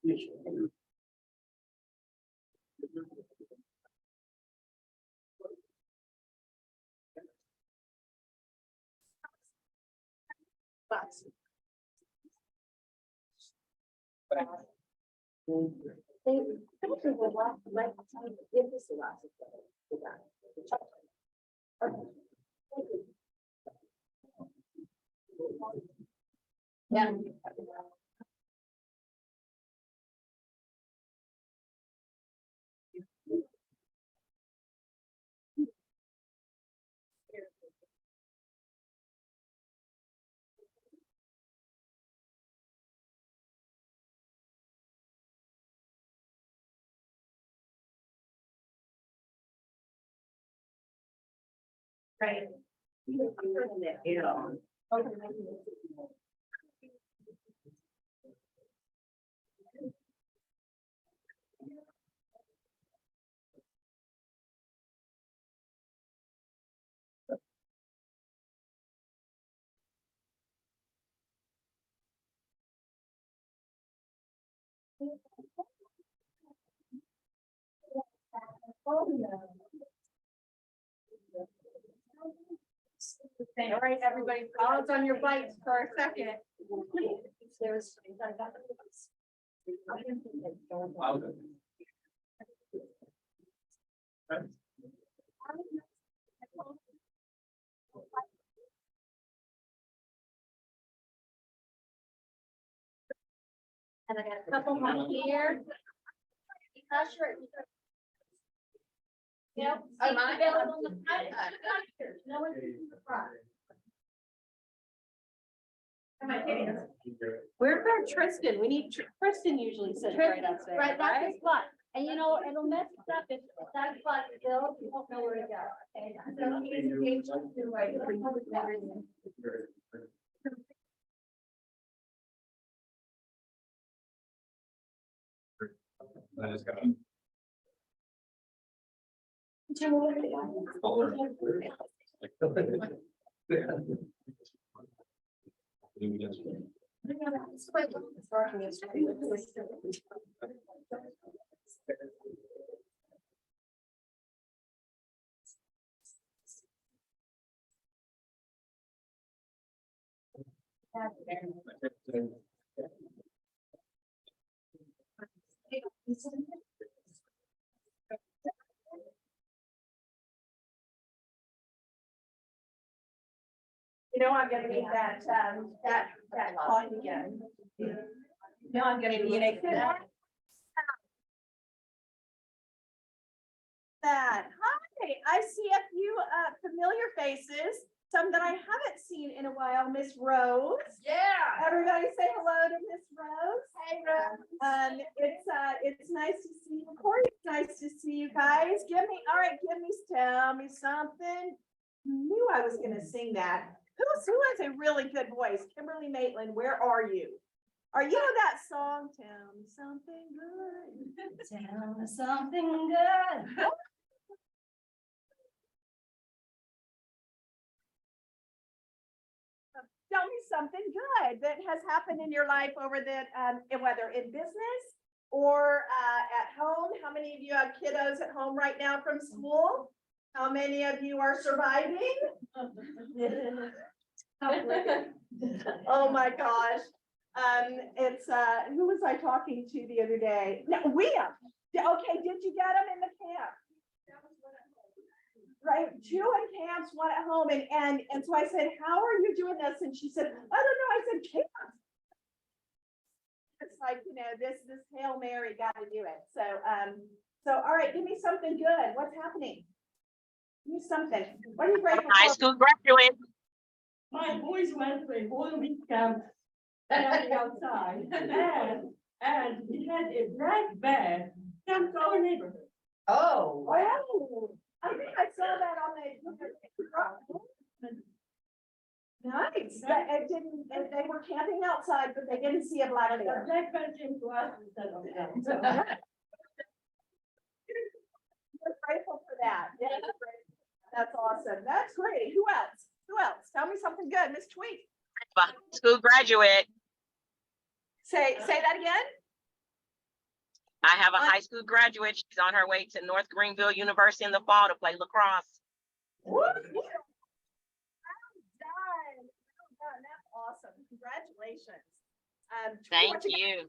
Yeah. Right. All right, everybody, pause on your bikes for a second. And I got a couple more here. Yep. Am I? No one's in the front. Am I kidding? Where's our Tristan? We need Tristan usually sits right up there. Right, that's the spot. And you know, it'll mess us up if that spot is filled, you won't know where to go. Okay? So he's engaged to right. I just got You know, I'm gonna need that clock again. No, I'm gonna need it. That, hi, I see a few familiar faces, some that I haven't seen in a while. Miss Rose. Yeah. Everybody say hello to Miss Rose. Hey, Rose. It's nice to see you. Corey, it's nice to see you guys. Tell me something. Knew I was gonna sing that. Who has a really good voice? Kimberly Maitland, where are you? Are you know that song? Tell me something good. Tell me something good. Tell me something good that has happened in your life over whether in business or at home. How many of you have kiddos at home right now from school? How many of you are surviving? Oh my gosh. Who was I talking to the other day? No, William. Okay, did you get them in the camp? Right, 2 in camps, 1 at home, and so I said, how are you doing this? And she said, I don't know. I said, camp. It's like, you know, this Hail Mary, got to do it. So all right, give me something good. What's happening? Give me something. What are you grateful High for? school graduate. My boys went to a whole week camp outside, and we had a black bear come to our neighborhood. Oh, wow. Oh, I think I saw that on the. Nice. They were camping outside, but they didn't see a black The bear. black bear came to us instead of them. So, We're grateful for that. Yeah, that's awesome. That's great. Who else? Who else? Tell me something good. Miss Tweet. High school graduate. Say that again. I have a high school graduate. She's on her way to North Greenville University in the fall to play lacrosse. Woo! Well done. Well done. That's awesome. Congratulations. Thank what got? you.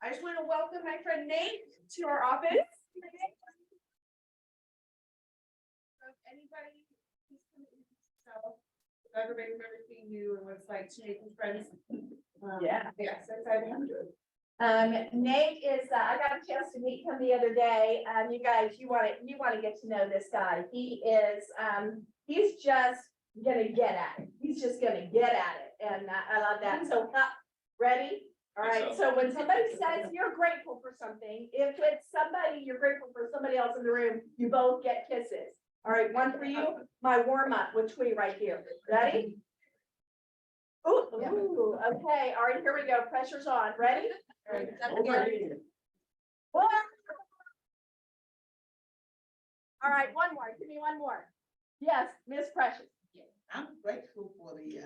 I just want to welcome my friend Nate to our office. So if anybody, so if everybody remembers seeing you and what it's like to make new friends. Yeah. Yes, that's how I'm doing. Nate is, I got a chance to meet him the other day. You guys, you want to get to know this guy. He is, he's just gonna get at it. He's just gonna get at it. And I love that. So, ready? All right. So when somebody says you're grateful for something, if it's somebody, you're grateful for somebody else in the room, you both get kisses. All right, one for you, my warm up with Twee right here. Ready? Ooh, okay. All right, here we go. Pressure's on. Ready? All right, one more. Give me one more. Yes, Miss Precious. I'm grateful for the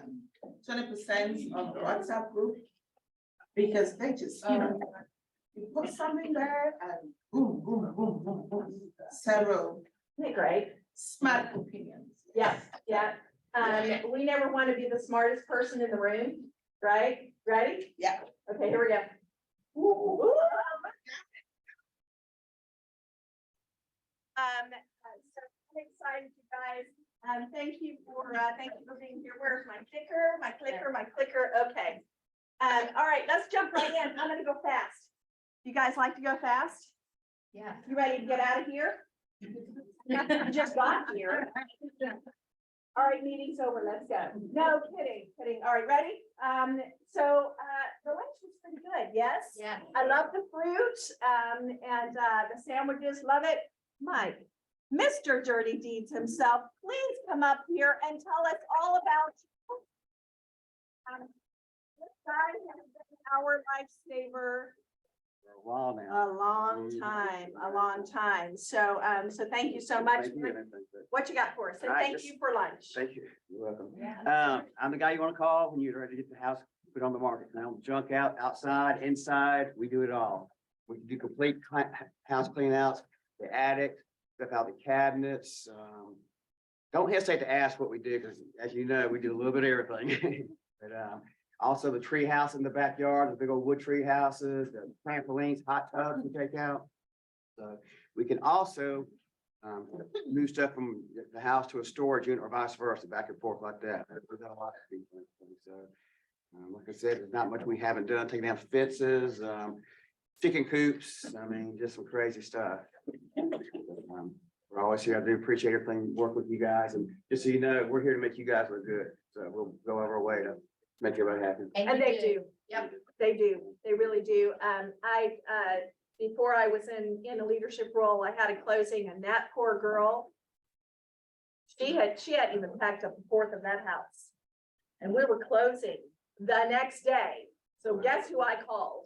20% of the WhatsApp group. Because they just, you put something there and boom, boom, boom, boom, boom. Several Isn't it great? smart opinions. Yes, yeah. We never want to be the smartest person in the room, right? Ready? Yeah. Okay, here we go. So I'm excited, you guys. Thank you for being here. Where's my clicker? My clicker. Okay. All right, let's jump right in. I'm gonna go fast. You guys like to go fast? Yeah. You ready to get out of here? You just got here. All right, meeting's over. Let's go. No kidding. All right, ready? So the lunch was pretty good. Yes? Yeah. I love the fruit, and the sandwiches, love it. Mike, Mr. Dirty Deeds himself, please come up here and tell us all about you. This guy has been our lifesaver For a while now. a long time. So, so thank you so much. Thank you, and I think that- What you got for us? And All right, thank just- you for lunch. Thank you. You're welcome. Yeah. I'm the guy you want to call when you're ready to get the house put on the market. Now, junk out, outside, inside, we do it all. We do complete house clean outs, the attic, stuff out the cabinets. Don't hesitate to ask what we do, because as you know, we do a little bit of everything. But also the tree house in the backyard, the big old wood tree houses, the trampolines, hot tubs we take out. So we can also move stuff from the house to a storage unit or vice versa, back and forth like that. We've done a lot of things. So, like I said, there's not much we haven't done, taking down fences, chicken coops, I mean, just some crazy stuff. We're always here. I do appreciate everything, work with you guys, and just so you know, we're here to make you guys look good. So we'll go over our way to make everybody happy. And they do. Yep. They do. They really do. Before I was in a leadership role, I had a closing, and that poor girl, she hadn't even packed up a fourth of that house. And we were closing the next day. So guess who I called?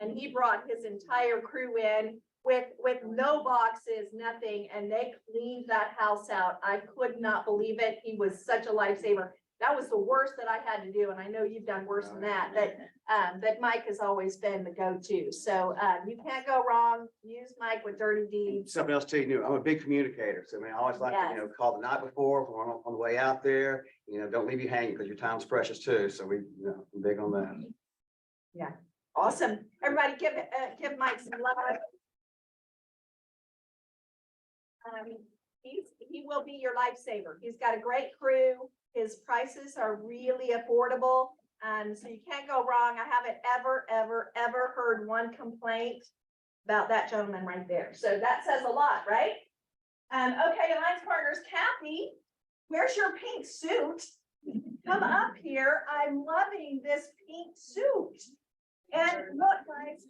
And he brought his entire crew in with no boxes, nothing, and they cleaned that house out. I could not believe it. He was such a lifesaver. That was the worst that I had to do, and I know you've done worse than that, but Mike has always been the go-to. So you can't go wrong. Use Mike with Dirty Deeds. Something else too, I'm a big communicator, so I mean, I always like to, call the night before, when I'm on the way out there, don't leave you hanging, because your time's precious too, so I'm big on that. Awesome. Everybody give Mike some love. He will be your lifesaver. He's got a great crew. His prices are really affordable. So you can't go wrong. I haven't ever heard one complaint about that gentleman right there. So that says a lot, right? Okay, Alliance Partners, Kathy, where's your pink suit? Come up here. I'm loving this pink suit. And look, guys.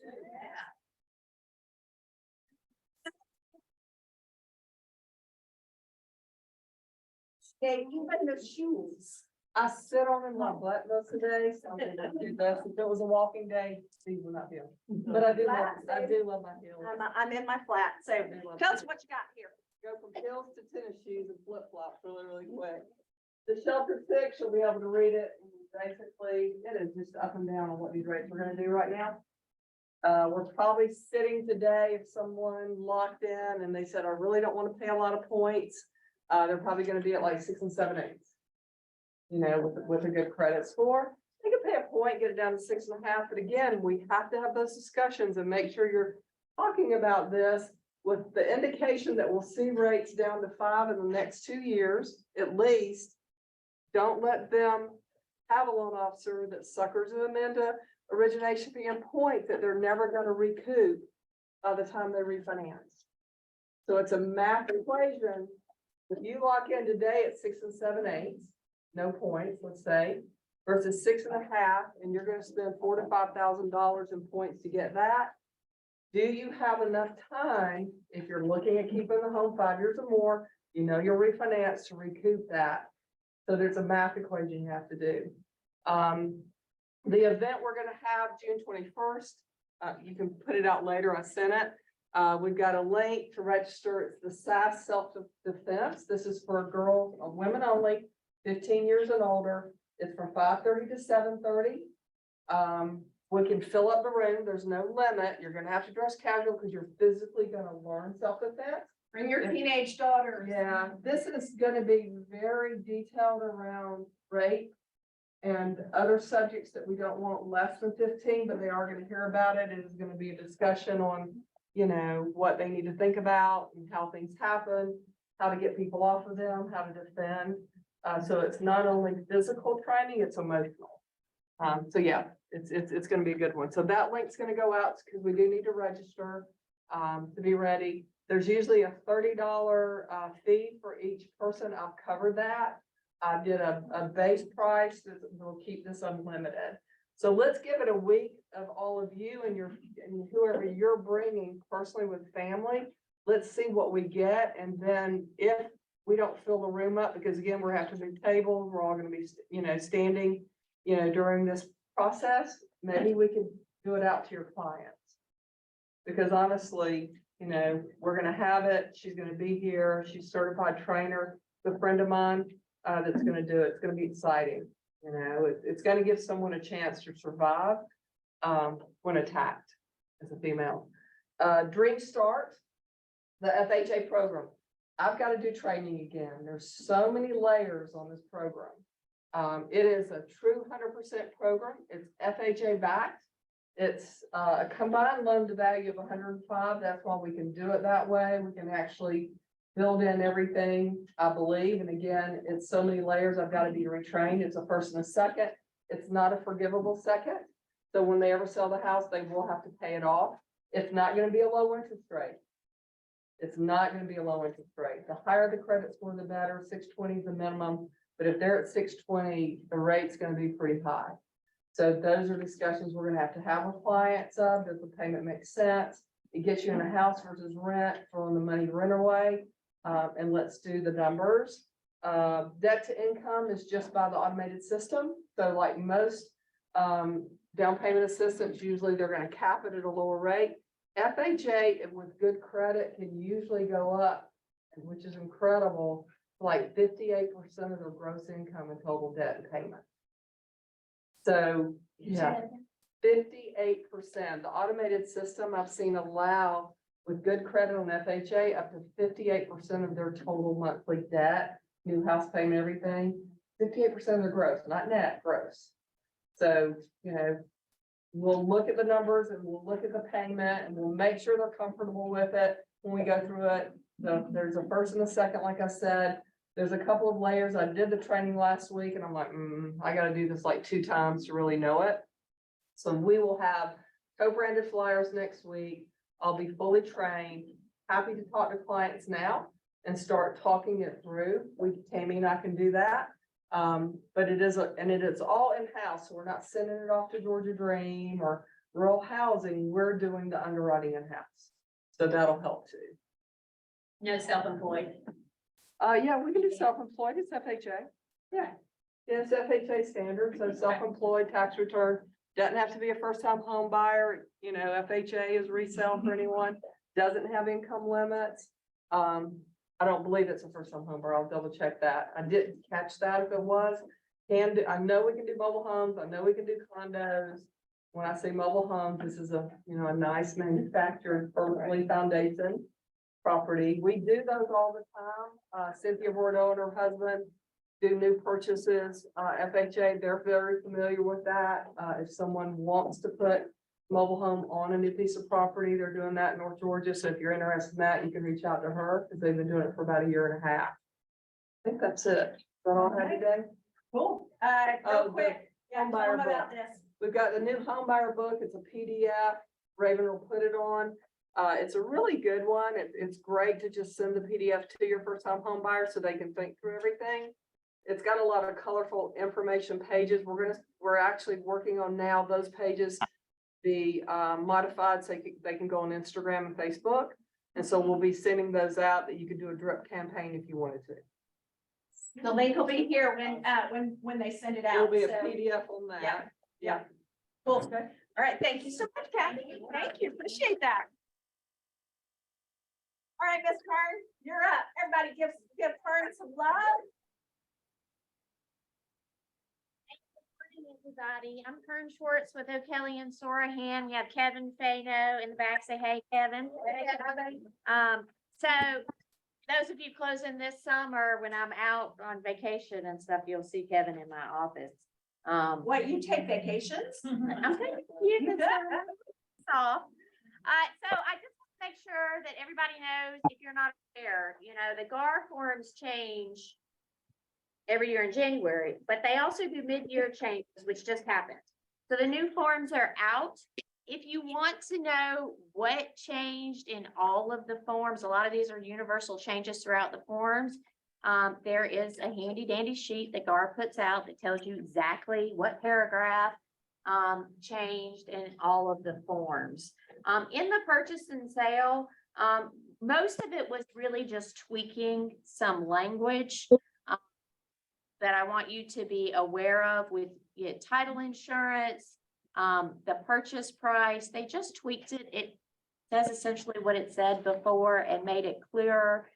Okay, even the shoes. I sit on in my butt most of the day, so I do that. If it was a walking day, these would not be on. But I do love my heels. I'm in my flat, so tell us what you got here. Go from heels to tennis shoes and flip flops really quick. The shelter 6, you'll be able to read it. And basically, it is just up and down on what these rates we're gonna do right now. We're probably sitting today, if someone locked in and they said, I really don't want to pay a lot of points, they're probably gonna be at like 6 and 7/8. You know, with a good credit score, they can pay a point, get it down to 6.5, but again, we have to have those discussions and make sure you're talking about this with the indication that we'll see rates down to 5 in the next 2 years, at least. Don't let them have a loan officer that suckers them into origination fee and point that they're never gonna recoup by the time they refinance. So it's a math equation. If you lock in today at 6 and 7/8, no points, let's say, versus 6.5, and you're gonna spend $4,000 to $5,000 in points to get that. Do you have enough time, if you're looking at keeping the home 5 years or more, you know, you'll refinance to recoup that. So there's a math equation you have to do. The event we're gonna have June 21st, you can put it out later, I sent it. We've got a link to register. It's the SAS Self-Defense. This is for girls, women only, 15 years and older. It's from 5:30 to 7:30. We can fill up the room. There's no limit. You're gonna have to dress casual because you're physically gonna learn self-defense. Bring your teenage daughters. Yeah, this is gonna be very detailed around rape and other subjects that we don't want less than 15, but they are gonna hear about it. It is gonna be a discussion on, you know, what they need to think about and how things happen, how to get people off of them, how to defend. So it's not only physical training, it's emotional. So yeah, it's gonna be a good one. So that link's gonna go out because we do need to register to be ready. There's usually a $30 fee for each person. I've covered that. I did a base price that will keep this unlimited. So let's give it a week of all of you and whoever you're bringing personally with family. Let's see what we get. And then if we don't fill the room up, because again, we're having to do tables, we're all gonna be, you know, standing, you know, during this process, maybe we could do it out to your clients. Because honestly, you know, we're gonna have it, she's gonna be here, she's a certified trainer, a friend of mine, that's gonna do it, it's gonna be exciting. You know, it's gonna give someone a chance to survive, when attacked as a female. Dream Start, the FHA program. I've got to do training again. There's so many layers on this program. It is a true 100% program. It's FHA backed. It's a combined loan to value of 105. That's why we can do it that way. We can actually build in everything, I believe. And again, it's so many layers. I've got to be retrained. It's a first and a second. It's not a forgivable second. So when they ever sell the house, they will have to pay it off. It's not going to be a low interest rate. It's not going to be a low interest rate. The higher the credit score, the better. 620 is the minimum. But if they're at 620, the rate's going to be pretty high. So those are discussions we're going to have with clients of. Does the payment make sense? It gets you in a house versus rent, throwing the money rent away. And let's do the numbers. Debt to income is just by the automated system. So like most down payment assistance, usually they're going to cap it at a lower rate. FHA with good credit can usually go up, which is incredible, like 58% of their gross income in total debt and payment. So yeah, 58%. The automated system I've seen allow with good credit on FHA up to 58% of their total monthly debt, new house payment, everything, 58% of their gross, not net, gross. So, you know, we'll look at the numbers and we'll look at the payment and we'll make sure they're comfortable with it when we go through it. There's a first and a second, like I said. There's a couple of layers. I did the training last week and I'm like, I got to do this like 2 times to really know it. So we will have co-branded flyers next week. I'll be fully trained, happy to talk to clients now and start talking it through. Tammy and I can do that. But it is all in-house. So we're not sending it off to Georgia Dream or rural housing. We're doing the underwriting in-house. So that'll help too. No self-employed. Yeah, we can do self-employed. It's FHA. Yeah. It's FHA standard. So self-employed tax return doesn't have to be a first-time home buyer. You know, FHA is resale for anyone, doesn't have income limits. I don't believe it's a first-time home buyer. I'll double check that. I didn't catch that if it was. And I know we can do mobile homes. I know we can do condos. When I say mobile homes, this is a, a nice manufactured, permanently foundation property. We do those all the time. Cynthia Bordeaux and her husband do new purchases. FHA, they're very familiar with that. If someone wants to put mobile home on a new piece of property, they're doing that in North Georgia. So if you're interested in that, you can reach out to her because they've been doing it for about 1.5 years. I think that's it. Is that all I had today? Cool. Oh, Real quick, yeah, home tell buyer them about book. this. We've got the new home buyer book. It's a PDF. Raven will put it on. It's a really good one. It's great to just send the PDF to your first time home buyer so they can think through everything. It's got a lot of colorful information pages. We're actually working on now those pages be modified so they can go on Instagram and Facebook. And so we'll be sending those out that you could do a drip campaign if you wanted to. The link will be here when they send it out. There'll be a so- PDF on that. Yeah. Yeah. Cool. All right, thank you so much, Kathy. Thank you, appreciate that. All right, Ms. Kern, you're up. Everybody give Kern some love. Morning, everybody. I'm Kern Schwartz with O'Kelly and Sorahan. We have Kevin Fano in the back. Say hey, Kevin. So those of you closing this summer, when I'm out on vacation and stuff, you'll see Kevin in my office. What, you take vacations? I'm taking you this summer off. So I just want to make sure that everybody knows, if you're not aware, the GAR forms change every year in January, but they also do mid-year changes, which just happened. So the new forms are out. If you want to know what changed in all of the forms, a lot of these are universal changes throughout the forms. There is a handy dandy sheet that GAR puts out that tells you exactly what paragraph changed in all of the forms. In the purchase and sale, most of it was really just tweaking some language that I want you to be aware of with title insurance, the purchase price. They just tweaked it. It says essentially what it said before and made it clearer.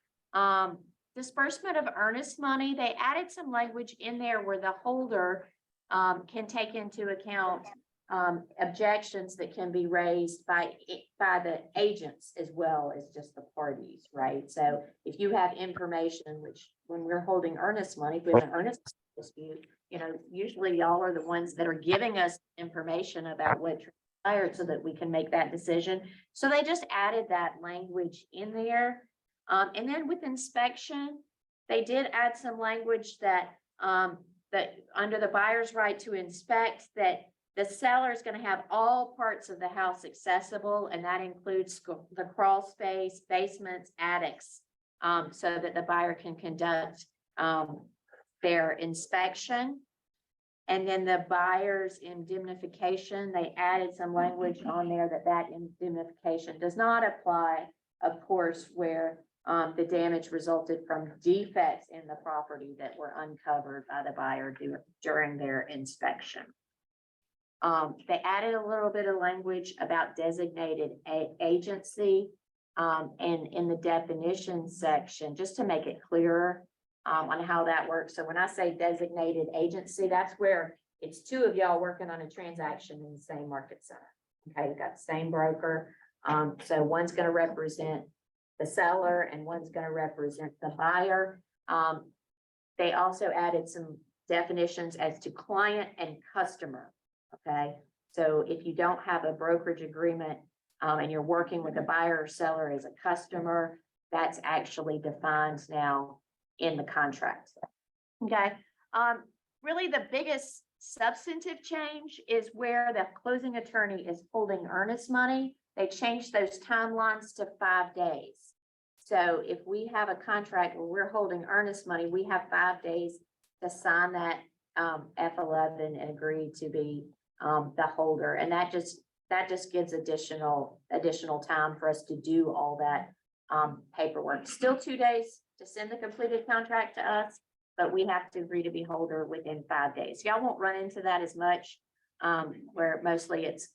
Disbursement of earnest money, they added some language in there where the holder can take into account objections that can be raised by the agents as well as just the parties, right? So if you have information, which when we're holding earnest money, if we have an earnest dispute, usually y'all are the ones that are giving us information about what transpired so that we can make that decision. So they just added that language in there. And then with inspection, they did add some language that under the buyer's right to inspect, that the seller is going to have all parts of the house accessible, and that includes the crawl space, basements, attics, so that the buyer can conduct their inspection. And then the buyer's indemnification, they added some language on there that indemnification does not apply, of course, where the damage resulted from defects in the property that were uncovered by the buyer during their inspection. They added a little bit of language about designated agency and in the definition section, just to make it clearer on how that works. So when I say designated agency, that's where it's two of y'all working on a transaction in the same market center. Okay, you've got the same broker. So one's going to represent the seller and one's going to represent the buyer. They also added some definitions as to client and customer. Okay, so if you don't have a brokerage agreement and you're working with a buyer or seller as a customer, that's actually defined now in the contract. Okay, really the biggest substantive change is where the closing attorney is holding earnest money. They changed those timelines to 5 days. So if we have a contract where we're holding earnest money, we have 5 days to sign that F11 and agree to be the holder. And that just gives additional time for us to do all that paperwork. Still 2 days to send the completed contract to us, but we have to agree to be holder within 5 days. Y'all won't run into that as much, where mostly it's,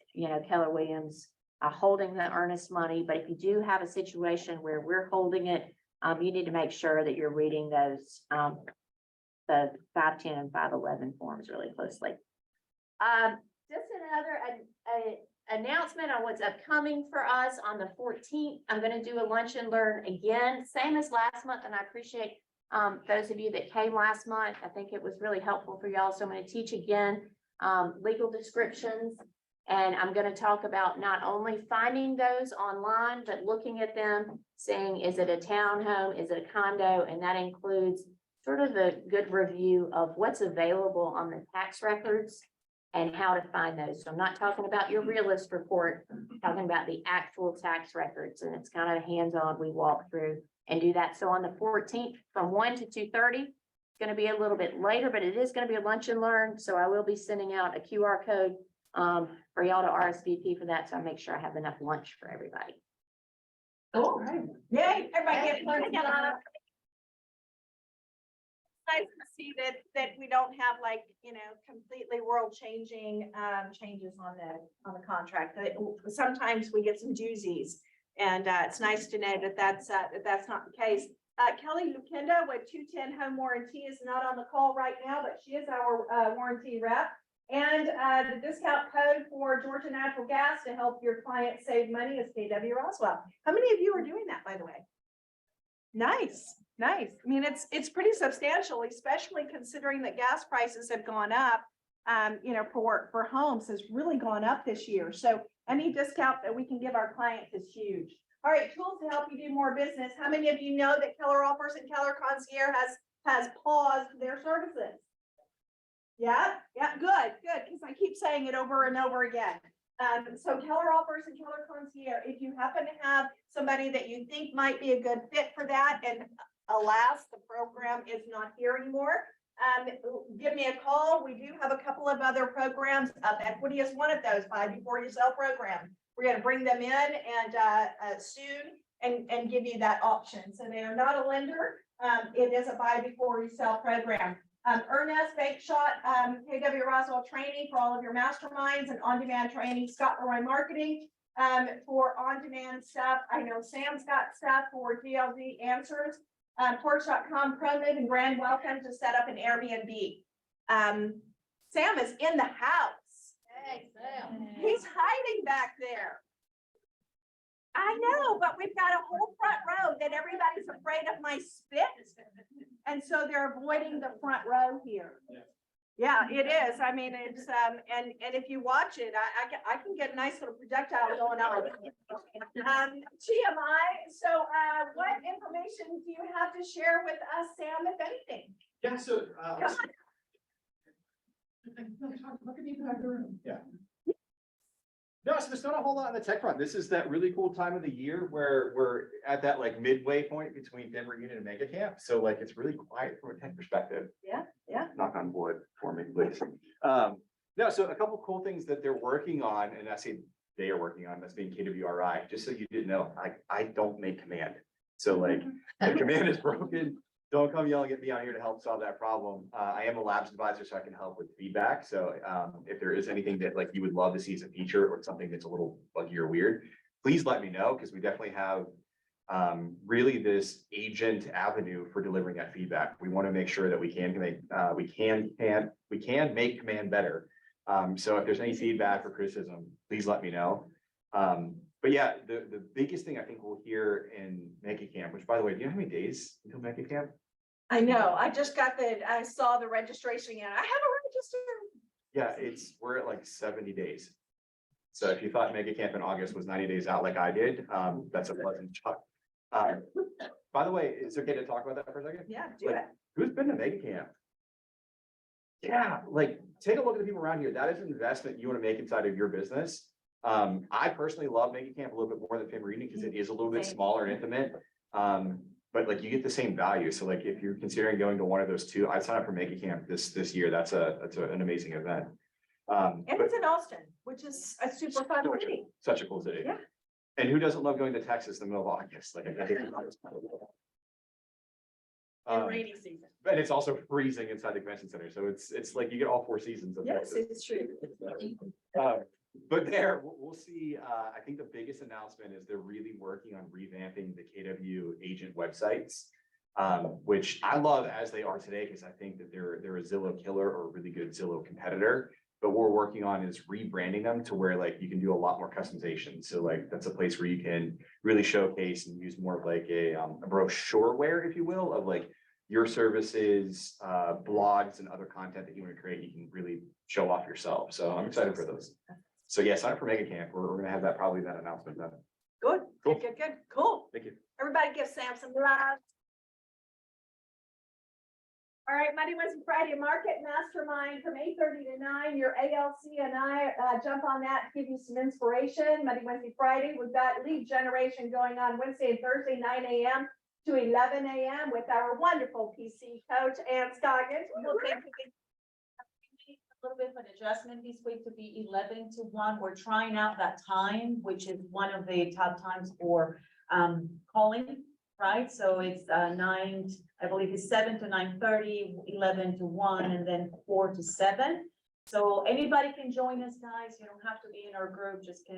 Keller Williams holding the earnest money. But if you do have a situation where we're holding it, you need to make sure that you're reading those, the 510 and 511 forms really closely. Just an another announcement on what's upcoming for us on the 14th. I'm gonna do a lunch and learn again, same as last month, and I appreciate those of you that came last month. I think it was really helpful for y'all. So I'm gonna teach again, legal descriptions. And I'm gonna talk about not only finding those online, but looking at them, saying, is it a townhome, is it a condo? And that includes sort of a good review of what's available on the tax records and how to find those. So I'm not talking about your realist report, I'm talking about the actual tax records, and it's kind of hands-on. We walk through and do that. So on the 14th from 1 to 2:30, it's gonna be a little bit later, but it is gonna be a lunch and learn. So I will be sending out a QR code for y'all to RSVP for that. So I make sure I have enough lunch for everybody. Cool. Yay, everybody get lunch. Nice to see that we don't have like, completely world changing changes on the contract. Sometimes we get some doozies, and it's nice to know that that's not the case. Kelly Lucinda with 210 Home Warranty is not on the call right now, but she is our warranty rep. And the discount code for Georgia Natural Gas to help your client save money is KW Roswell. How many of you are doing that, by the way? Nice, nice. I mean, it's pretty substantial, especially considering that gas prices have gone up. For homes has really gone up this year. So any discount that we can give our clients is huge. All right, tools to help you do more business. How many of you know that Keller Offers and Keller Concierge has paused their services? Yeah, good, because I keep saying it over and over again. So Keller Offers and Keller Concierge, if you happen to have somebody that you think might be a good fit for that, and alas, the program is not here anymore, give me a call. We do have a couple of other programs. Equity is one of those, buy before you sell program. We're going to bring them in and soon and give you that option. So they are not a lender. It is a buy before you sell program. Ernest Bank Shot, KW Roswell training for all of your masterminds and on-demand training, Scott Leroy Marketing for on-demand stuff. I know Sam's got stuff for GLD answers. Porch.com promoted and grand welcome to set up an Airbnb. Sam is in the house. Hey, Sam. He's hiding back there. I know, but we've got a whole front row that everybody's afraid of my spit. And so they're avoiding the front row here. Yeah, it is. I mean, it's, and if you watch it, I can get a nice little projectile going on. TMI, so, what information do you have to share with us, Sam, if anything? Yeah, so, Come on. look at me back there. Yeah. No, so there's not a whole lot on the tech front. This is that really cool time of the year where we're at that like midway point between Denver Union and Mega Camp. So like, it's really quiet from a tech perspective. Yeah. Knock on wood for me, please. No, so a couple cool things that they're working on, and I say they are working on, that's being KWRI, just so you didn't know, I don't make command. So like, if command is broken, don't come yelling at me out here to help solve that problem. I am a labs advisor, so I can help with feedback. So if there is anything that like you would love to see as a feature or something that's a little buggy or weird, please let me know, because we definitely have really this agent avenue for delivering that feedback. We want to make sure that we can make command better. So if there's any feedback or criticism, please let me know. But yeah, the biggest thing I think we'll hear in Mega Camp, which by the way, do you know how many days until Mega Camp? I know. I saw the registration and I haven't registered. Yeah, we're at like 70 days. So if you thought Mega Camp in August was 90 days out like I did, that's a pleasant shock. By the way, is it okay to talk about that for a second? Yeah, do Like, it. who's been to Mega Camp? Yeah, like take a look at the people around here. That is an investment you want to make inside of your business. I personally love Mega Camp a little bit more than Family Reunion because it is a little bit smaller and intimate. But like you get the same value. So like if you're considering going to one of those two, I'd sign up for Mega Camp this year. That's an amazing event. And it's in Austin, which is a super fun city. Such a cool city. Yeah. And who doesn't love going to Texas in the middle of August? Like, I think In rainy season. and it's also freezing inside the convention center. So it's like you get all four seasons of Yes, Texas. it's true. But there, we'll see. I think the biggest announcement is they're really working on revamping the KW agent websites, which I love as they are today, because I think that they're a Zillow killer or a really good Zillow competitor. But what we're working on is rebranding them to where like you can do a lot more customization. So like that's a place where you can really showcase and use more of like a brochureware, if you will, of like your services, blogs and other content that you want to create. You can really show off yourself. So I'm excited for those. So yeah, sign up for Mega Camp. We're gonna have that announcement done. Good, Cool. good, cool. Thank you. Everybody give Sam some love. All right, Monday, Wednesday, Friday Market Mastermind from 8:30 to 9. Your ALC and I jump on that, give you some inspiration. Monday, Wednesday, Friday, we've got lead generation going on Wednesday and Thursday, 9 a.m. to 11 a.m. with our wonderful PC coach, Ann Scoggins. We'll take a little bit of an adjustment this week to be 11 to 1. We're trying out that time, which is one of the top times for calling, right? So it's 9, I believe it's 7 to 9:30, 11 to 1, and then 4 to 7. So anybody can join us, guys. You don't have to be in our group, just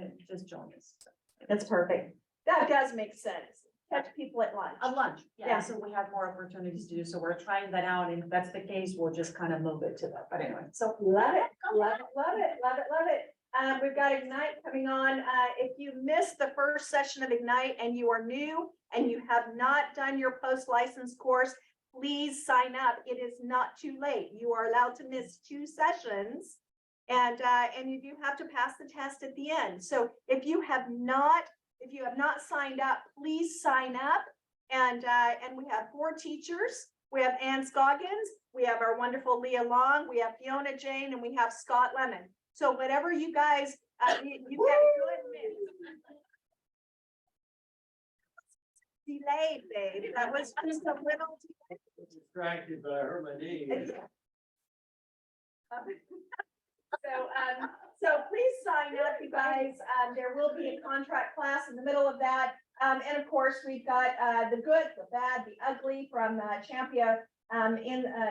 join us. That's perfect. That does make sense. Catch people at lunch. A lunch, Yeah. yeah, so we have more opportunities to do, so we're trying that out, and if that's the case, we'll just kind of move it to that, but anyway, so. Love it, love it, love it, love it, love it. We've got Ignite coming on. If you missed the first session of Ignite and you are new and you have not done your post-license course, please sign up. It is not too late. You are allowed to miss 2 sessions. And you do have to pass the test at the end. So if you have not signed up, please sign up. And we have 4 teachers. We have Ann Scoggins, we have our wonderful Leah Long, we have Fiona Jane, and we have Scott Lemon. So whatever you guys, you get a good mix. Delayed, babe. That was just a little. Distracted, but I heard my name. So please sign up, you guys. There will be a contract class in the middle of that. And of course, we've got the good, the bad, the ugly from Champion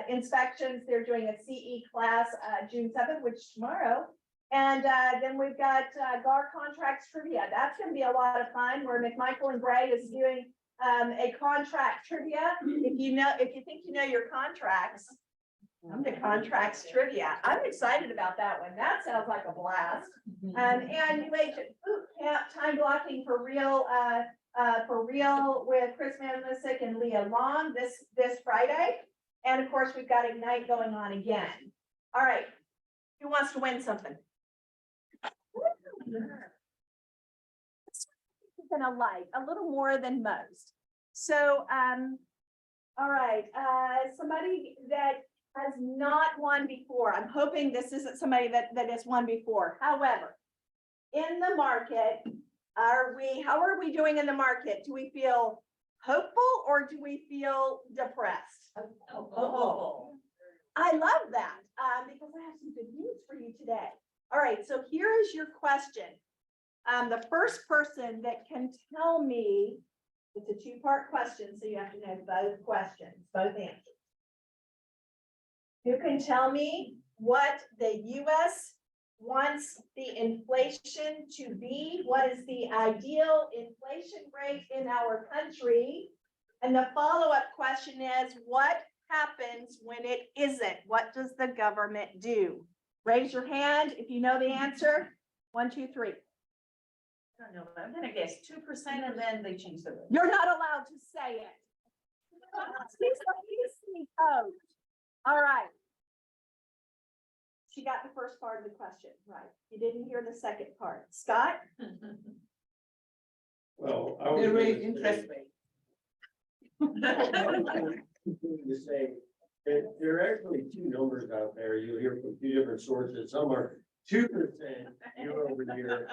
Inspections. They're doing a CE class June 7th, which is tomorrow. And then we've got GAR contracts trivia. That's going to be a lot of fun, where McMichael and Gray is doing a contract trivia. If you think you know your contracts, come to contracts trivia. I'm excited about that one. That sounds like a blast. And new agent boot camp, time blocking for real with Chris Manlisick and Leah Long this Friday. And of course, we've got Ignite going on again. All right, who wants to win something? Gonna like a little more than most. So, all right, somebody that has not won before. I'm hoping this isn't somebody that has won before. However, in the market, how are we doing in the market? Do we feel hopeful or do we feel depressed? Oh. I love that, because I have some good news for you today. All right, so here is your question. The first person that can tell me, it's a 2-part question, so you have to know both questions, both answers. Who can tell me what the US wants the inflation to be? What is the ideal inflation rate in our country? And the follow-up question is, what happens when it isn't? What does the government do? Raise your hand if you know the answer. 1, 2, 3. I don't know, I'm gonna guess 2% and then they change the rate. You're not allowed to say it. He's the coach. All right. She got the first part of the question right. You didn't hear the second part. Scott? Well, I was The gonna rate, say- interest rate. To say, that there are actually 2 numbers out there. You'll hear from 2 different sources. Some are 2% year-over-year.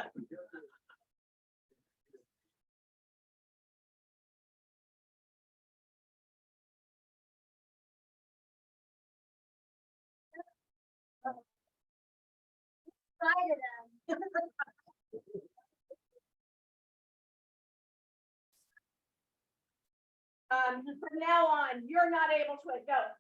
From now on, you're not able to go.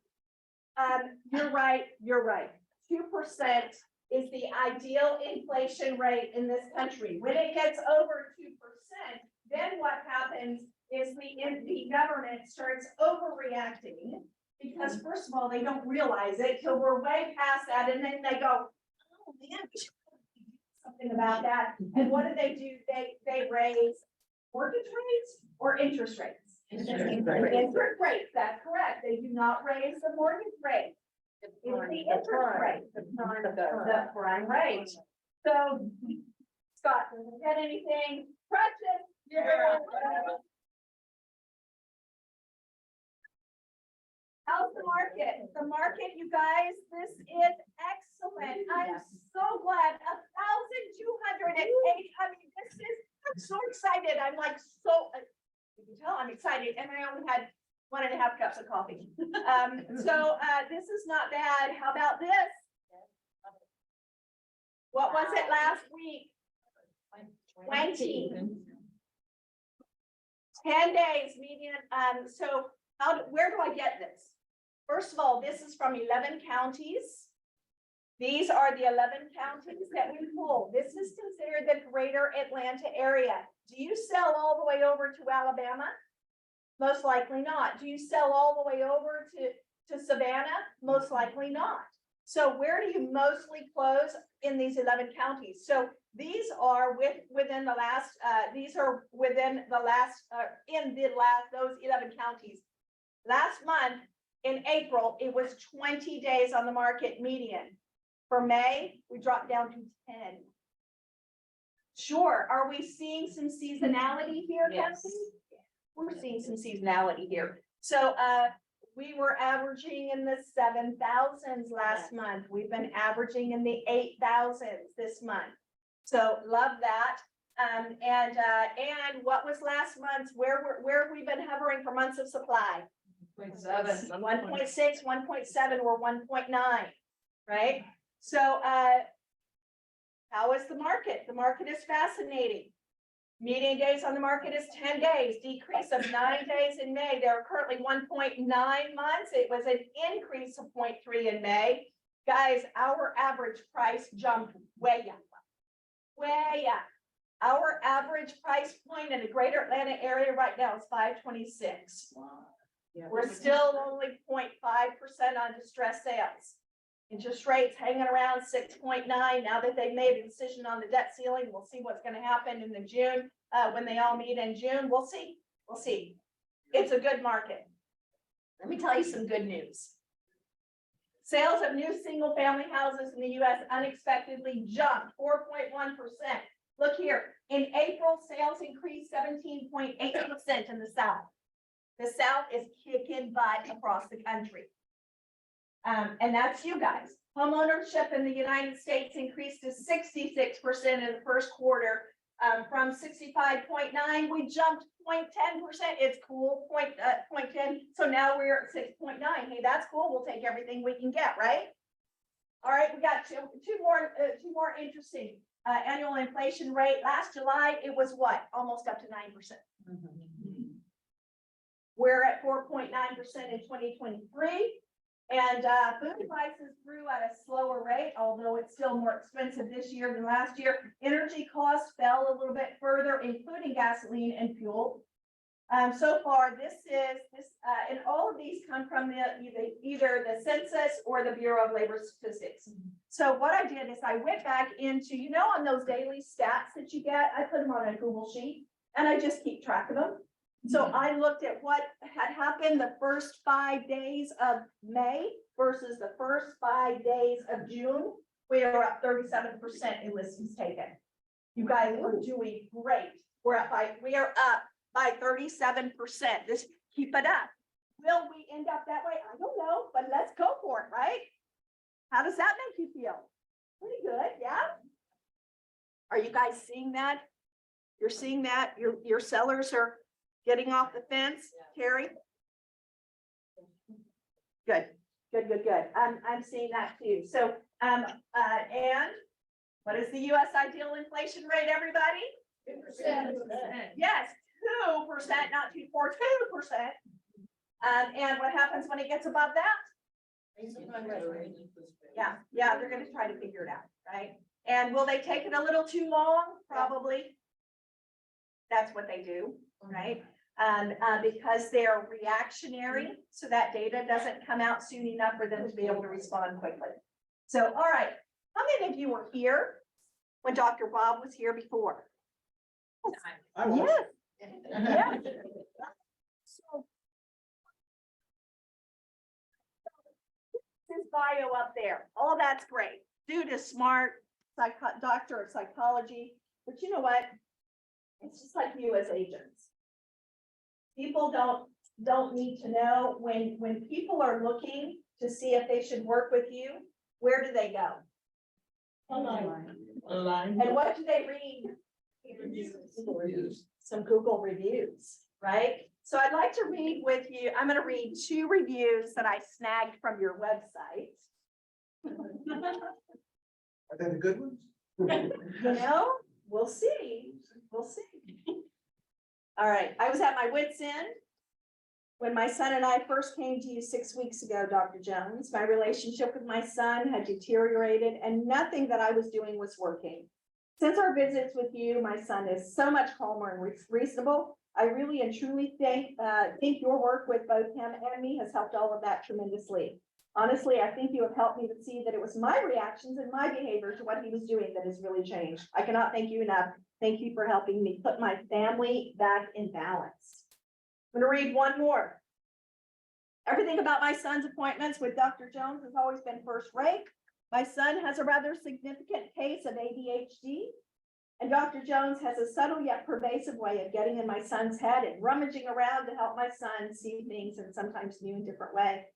You're right. 2% is the ideal inflation rate in this country. When it gets over 2%, then what happens is the government starts overreacting. Because first of all, they don't realize it till we're way past that, and then they go, oh man, we should do something about that. And what do? They raise mortgage rates or interest rates? Interest rates, that's correct. They do not raise the mortgage rate. It's the interest rate, the prime rate. So, Scott, did you get anything? Precious? Yeah. How's the market? The market, you guys, this is excellent. I'm so glad. 1,208. I mean, I'm so excited. I'm like, so, you can tell I'm excited. And I only had 1.5 cups of coffee. This is not bad. How about this? What was it last week? 20. 10 days median. So where do I get this? First of all, this is from 11 counties. These are the 11 counties that we pull. This is considered the greater Atlanta area. Do you sell all the way over to Alabama? Most likely not. Do you sell all the way over to Savannah? Most likely not. So where do you mostly close in these 11 counties? So these are within the last, those 11 counties. Last month in April, it was 20 days on the market median. For May, we dropped down to 10. Sure, are we seeing some seasonality here, Yes. Kelsey? We're seeing some seasonality here. So, we were averaging in the 7,000s last month. We've been averaging in the 8,000s this month. So love that. And what was last month's? Where have we been hovering for months of supply? 1.6, 1.7, or 1.9, right? So, how is the market? The market is fascinating. Median days on the market is 10 days, decrease of 9 days in May. There are currently 1.9 months. It was an increase of 0.3 in May. Guys, our average price jumped way up. Way up. Our average price point in the greater Atlanta area right now is 526. We're still only 0.5% on distressed sales. Interest rates hanging around 6.9. Now that they've made a decision on the debt ceiling, we'll see what's going to happen in the June, when they all meet in June. We'll see. We'll see. It's a good market. Let me tell you some good news. Sales of new single family houses in the US unexpectedly jumped 4.1%. Look here, in April, sales increased 17.8% in the South. The South is kicking butt across the country. And that's you guys. Homeownership in the United States increased to 66% in the first quarter, from 65.9. We jumped 0.10%. It's cool, 0.10. So now we're at 6.9. Hey, that's cool. We'll take everything we can get, right? All right, we got two more interesting. Annual inflation rate. Last July, it was what? Almost up to 9%. We're at 4.9% in 2023. And food prices grew at a slower rate, although it's still more expensive this year than last year. Energy costs fell a little bit further, including gasoline and fuel. So far, and all of these come from either the census or the Bureau of Labor Statistics. So what I did is I went back into, on those daily stats that you get, I put them on a Google sheet and I just keep track of them. So I looked at what had happened the first 5 days of May versus the first 5 days of June. We are up 37% in listings taken. You guys are doing great. We are up by 37%. Just keep it up. Will we end up that way? I don't know, but let's go for it, right? How does that make you feel? Pretty good, yeah? Are you guys seeing that? You're seeing that? Your sellers are getting off the fence, Carrie? Good. I'm seeing that too. So, and what is the US ideal inflation rate, everybody? 2%. Yes, 2%, not 2.42%. And what happens when it gets above that? Yeah, they're gonna try to figure it out, right? And will they take it a little too long? Probably. That's what they do, right? Because they're reactionary, so that data doesn't come out soon enough for them to be able to respond quickly. So, all right, How many of you were here when Dr. Bob was here before? I was. Yes. Yes. So, his bio up there, all that's great. Dude is smart, doctor of psychology, but you know what? It's just like you as agents. People don't need to know when people are looking to see if they should work with you, where do they go? Online. And what do they read? Some Google reviews, right? So I'd like to read with you, I'm gonna read 2 reviews that I snagged from your website. Are they the good ones? You know, we'll see, we'll see. All right, I was at my wit's end when my son and I first came to you 6 weeks ago, Dr. Jones. My relationship with my son had deteriorated and nothing that I was doing was working. Since our visits with you, my son is so much calmer and reasonable. I really and truly think your work with both him and me has helped all of that tremendously. Honestly, I think you have helped me to see that it was my reactions and my behavior to what he was doing that has really changed. I cannot thank you enough. Thank you for helping me put my family back in balance. I'm gonna read one more. Everything about my son's appointments with Dr. Jones has always been first rate. My son has a rather significant case of ADHD. And Dr. Jones has a subtle yet pervasive way of getting in my son's head and rummaging around to help my son see things in sometimes new and different way.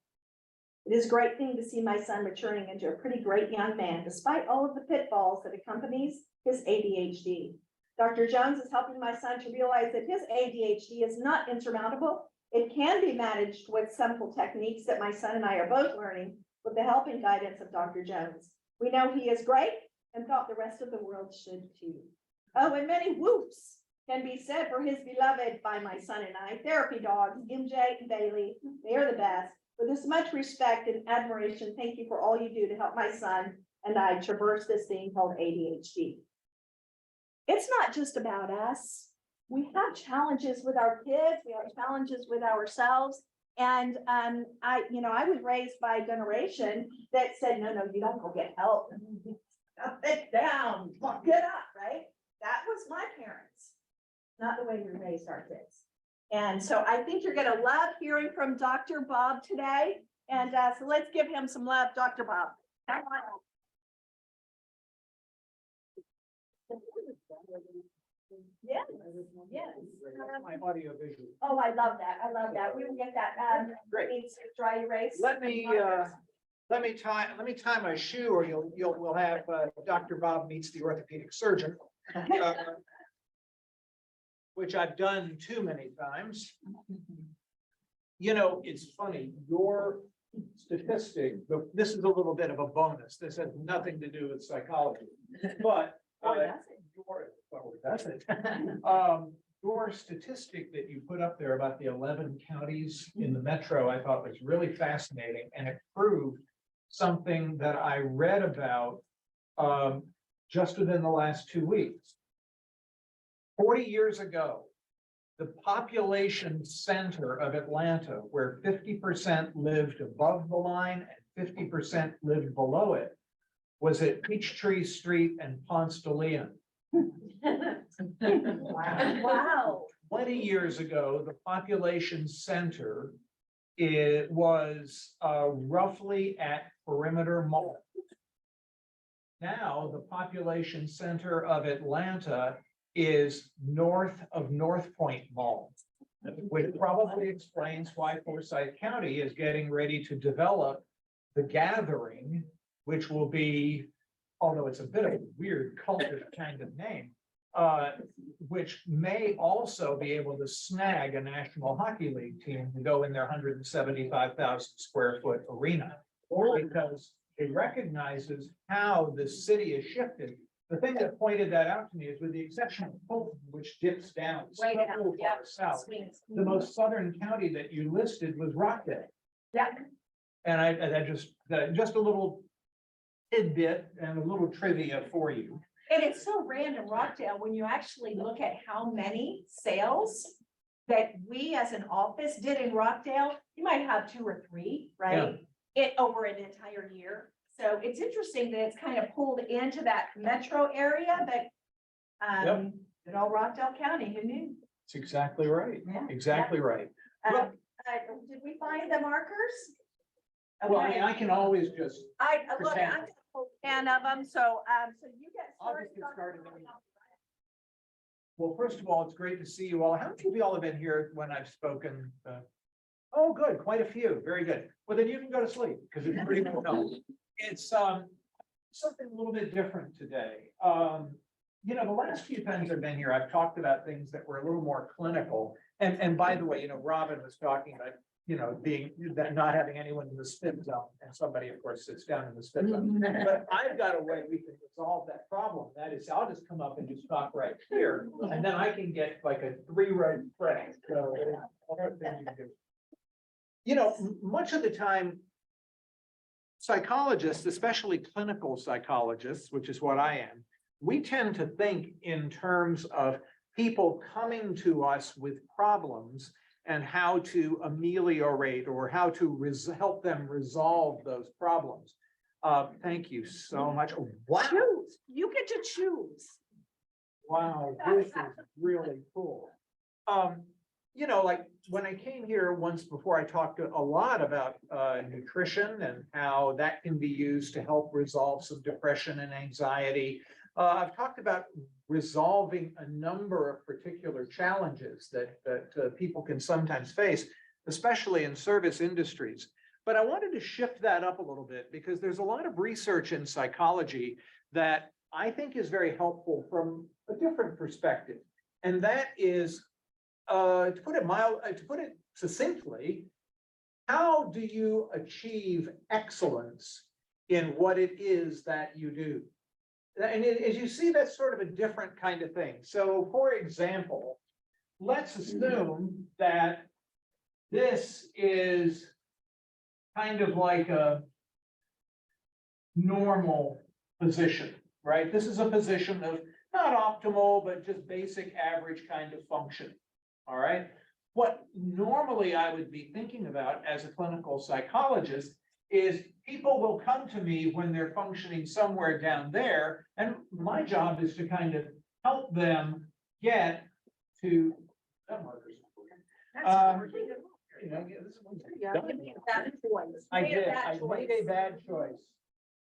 It is a great thing to see my son maturing into a pretty great young man, despite all of the pitfalls that accompanies his ADHD. Dr. Jones is helping my son to realize that his ADHD is not insurmountable. It can be managed with simple techniques that my son and I are both learning with the help and guidance of Dr. Jones. We know he is great and thought the rest of the world should too. Oh, and many whoops can be said for his beloved by my son and I, therapy dogs, MJ and Bailey. They are the best. With this much respect and admiration, thank you for all you do to help my son and I traverse this thing called ADHD. It's not just about us. We have challenges with our kids. We have challenges with ourselves. And I was raised by a generation that said, no, you don't go get help. Sit down, get up, right? That was my parents, not the way we raised our kids. And so I think you're gonna love hearing from Dr. Bob today. And so let's give him some love, Dr. Bob. Yes, yes. My audio visual. Oh, I love that. I love that. We will get that, Great. needs to dry erase. Let me tie my shoe, or we'll have Dr. Bob meets the orthopedic surgeon. Which I've done too many times. You know, it's funny, your statistic, this is a little bit of a bonus. This has nothing to do with psychology, but. Your statistic that you put up there about the 11 counties in the metro, I thought was really fascinating, and it proved something that I read about just within the last 2 weeks. 40 years ago, the population center of Atlanta, where 50% lived above the line and 50% lived below it, was at Peachtree Street and Ponce de Leon. Wow. 20 years ago, the population center was roughly at Perimeter Mall. Now, the population center of Atlanta is north of North Point Mall, which probably explains why Forsyth County is getting ready to develop the Gathering, which will be, although it's a bit of a weird cultish kind of name, which may also be able to snag a National Hockey League team to go in their 175,000 square foot arena, because it recognizes how the city has shifted. The thing that pointed that out to me is, with the exception of Fulton, which dips down Way down, so yeah. far south, Swings. the most southern county that you listed was Rockdale. Yeah. And I just a little tidbit and a little trivia for you. And it's so random, Rockdale, when you actually look at how many sales that we as an office did in Rockdale, you might have 2 or 3, right? It over an entire year. So it's interesting that it's kind of pulled into that metro area, but in all Rockdale County, who knew? That's exactly right. Yeah. Exactly right. Well- Did we find the markers? Well, I Okay. mean, I can always just, Look, I got a whole can of them, so you get I'll started. just get started anyway. Well, first of all, it's great to see you all. How many of you all have been here when I've spoken? Oh, good, quite a few. Very good. Well, then you can go to sleep because it's pretty well done. It's something a little bit different today. You know, the last few times I've been here, I've talked about things that were a little more clinical. And by the way, you know, Robin was talking about, you know, not having anyone in the spin zone, and somebody, of course, sits down in the spin zone. But I've got a way we can resolve that problem. That is, I'll just come up and just stop right here, and then I can get like a 3-row press. So, other things you can do. You know, much of the time, psychologists, especially clinical psychologists, which is what I am, we tend to think in terms of people coming to us with problems and how to ameliorate or how to help them resolve those problems. Thank you so much. Wow, Choose, you get to choose. wow, this is really cool. You know, like when I came here once before, I talked a lot about nutrition and how that can be used to help resolve some depression and anxiety. I've talked about resolving a number of particular challenges that people can sometimes face, especially in service industries. But I wanted to shift that up a little bit because there's a lot of research in psychology that I think is very helpful from a different perspective. And that is, to put it succinctly, how do you achieve excellence in what it is that you do? And as you see, that's sort of a different kind of thing. So for example, let's assume that this is kind of like a normal position, right? This is a position of not optimal, but just basic average kind of function. All right. What normally I would be thinking about as a clinical psychologist is people will come to me when they're functioning somewhere down there, and my job is to kind of help them get to. You know, yeah, this one's Bad choice. I Made a did, bad I choice. made a bad choice.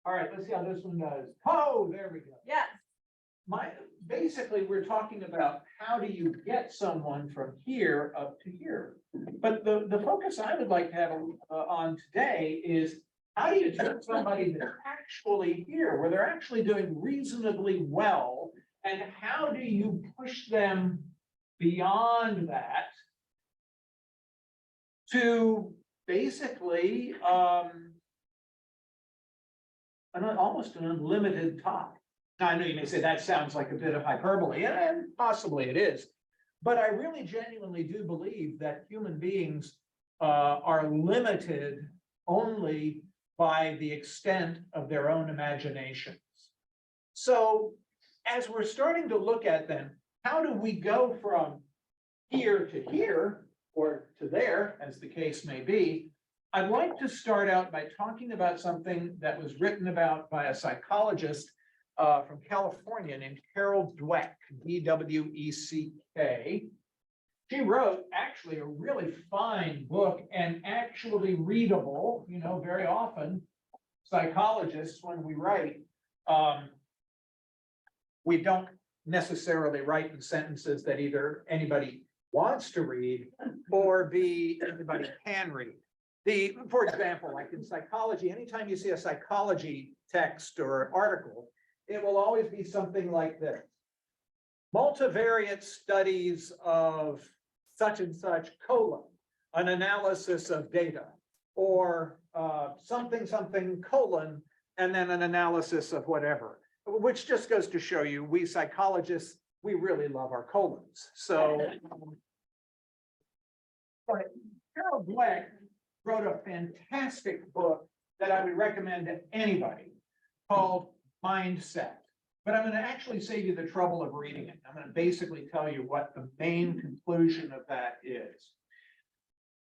All right, let's see how this one does. Oh, there we go. Yes. Basically, we're talking about how do you get someone from here up to here? But the focus I would like to have on today is how do you take somebody that's actually here, where they're actually doing reasonably well, and how do you push them beyond that to basically almost an unlimited top? Now, I know you may say that sounds like a bit of hyperbole, and possibly it is, but I really genuinely do believe that human beings are limited only by the extent of their own imaginations. So as we're starting to look at then, how do we go from here to here or to there, as the case may be? I'd like to start out by talking about something that was written about by a psychologist from California named Carol Dweck, D-W-E-C-K. She wrote actually a really fine book and actually readable. You know, very often psychologists, when we write, we don't necessarily write in sentences that either anybody wants to read or B, anybody can read. For example, like in psychology, anytime you see a psychology text or article, it will always be something like this. Multivariate studies of such and such, an analysis of data, or something, and then an analysis of whatever, which just goes to show you, we psychologists, we really love our colons. So, but Carol Dweck wrote a fantastic book that I would recommend to anybody called Mindset. But I'm going to actually save you the trouble of reading it. I'm going to basically tell you what the main conclusion of that is.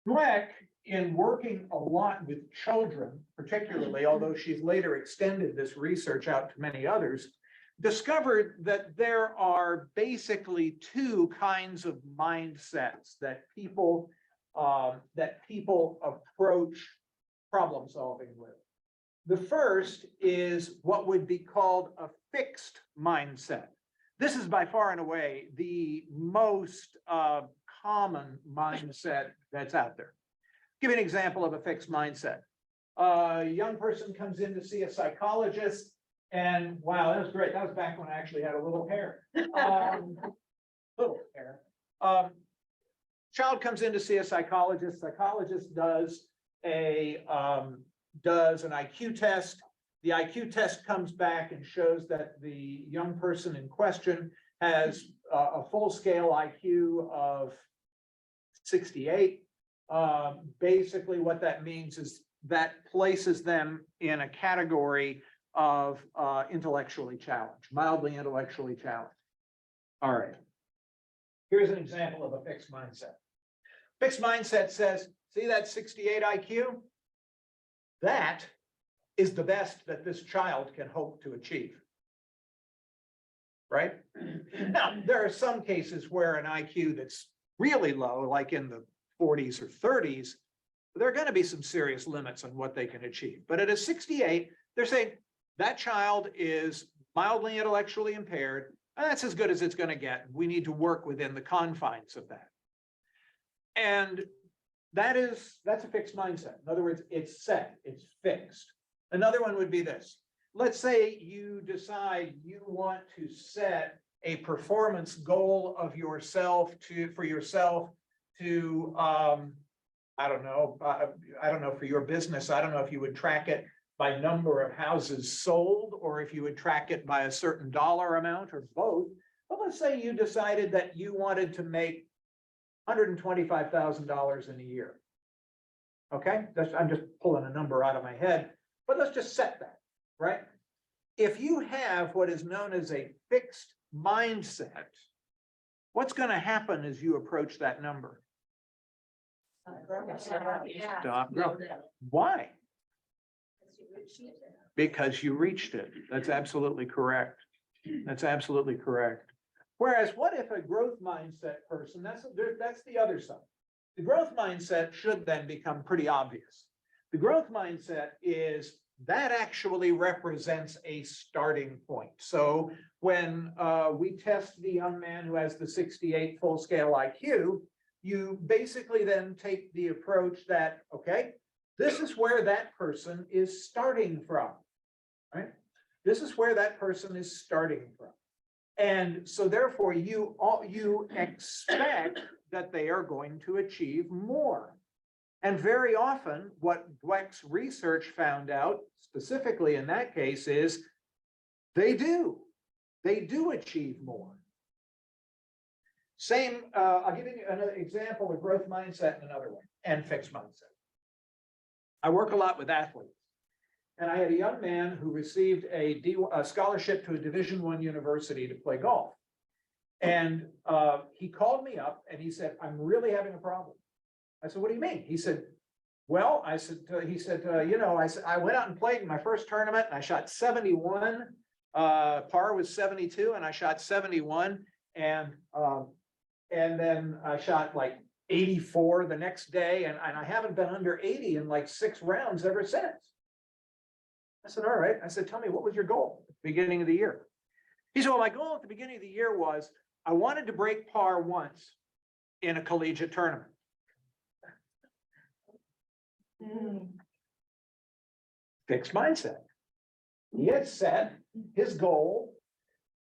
Dweck in working a lot with children, particularly, although she's later extended this research out to many others, discovered that there are basically two kinds of mindsets that people approach problem solving with. The first is what would be called a fixed mindset. This is by far and away the most common mindset that's out there. Give you an example of a fixed mindset. A young person comes in to see a psychologist, and wow, that was great. That was back when I actually had a little hair. Little hair. Child comes in to see a psychologist. Psychologist does an IQ test. The IQ test comes back and shows that the young person in question has a full scale IQ of 68. Basically what that means is that places them in a category of intellectually challenged, mildly intellectually challenged. All right. Here's an example of a fixed mindset. Fixed mindset says, see that 68 IQ? That is the best that this child can hope to achieve. Right? Now, there are some cases where an IQ that's really low, like in the 40s or 30s, there are going to be some serious limits on what they can achieve. But at a 68, they're saying that child is mildly intellectually impaired, and that's as good as it's going to get. We need to work within the confines of that. And that's a fixed mindset. In other words, it's set, it's fixed. Another one would be this. Let's say you decide you want to set a performance goal of yourself for your business. I don't know if you would track it by number of houses sold, or if you would track it by a certain dollar amount, or both. But let's say you decided that you wanted to make $125,000 in a year. Okay, I'm just pulling a number out of my head, but let's just set that, right? If you have what is known as a fixed mindset, what's going to happen as you approach that number? Stop growing. Why? Because you reached it. That's absolutely correct. That's absolutely correct. Whereas what if a growth mindset person, that's the other side. The growth mindset should then become pretty obvious. The growth mindset is that actually represents a starting point. So when we test the young man who has the 68 full scale IQ, you basically then take the approach that, okay, this is where that person is starting from, right? This is where that person is starting from. And so therefore you expect that they are going to achieve more. And very often what Dweck's research found out, specifically in that case, is they do achieve more. Same, I'll give you another example of growth mindset in another way, and fixed mindset. I work a lot with athletes. And I had a young man who received a scholarship to a Division I university to play golf. And he called me up and he said, I'm really having a problem. I said, what do you mean? He said, well, I said, I went out and played in my first tournament and I shot 71. Par was 72 and I shot 71. And then I shot like 84 the next day. And I haven't been under 80 in like 6 rounds ever since. I said, all right. I said, tell me, what was your goal at the beginning of the year? He said, well, my goal at the beginning of the year was I wanted to break par once in a collegiate tournament. Fixed mindset. He had set his goal,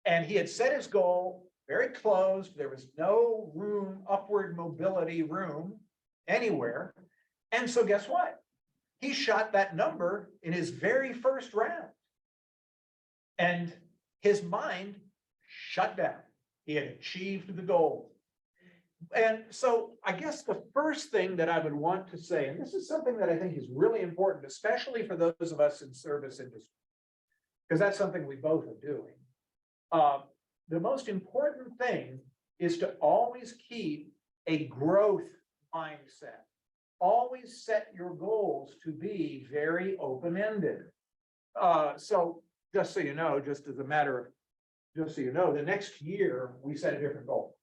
and he had set his goal very closed. There was no room, upward mobility room anywhere. And so guess what? He shot that number in his very first round. And his mind shut down. He had achieved the goal. And so I guess the first thing that I would want to say, and this is something that I think is really important, especially for those of us in service industry, because that's something we both are doing. The most important thing is to always keep a growth mindset. always set your goals to be very open-ended. So just so you know, just as a matter of, just so you know, the next year, we set a different goal.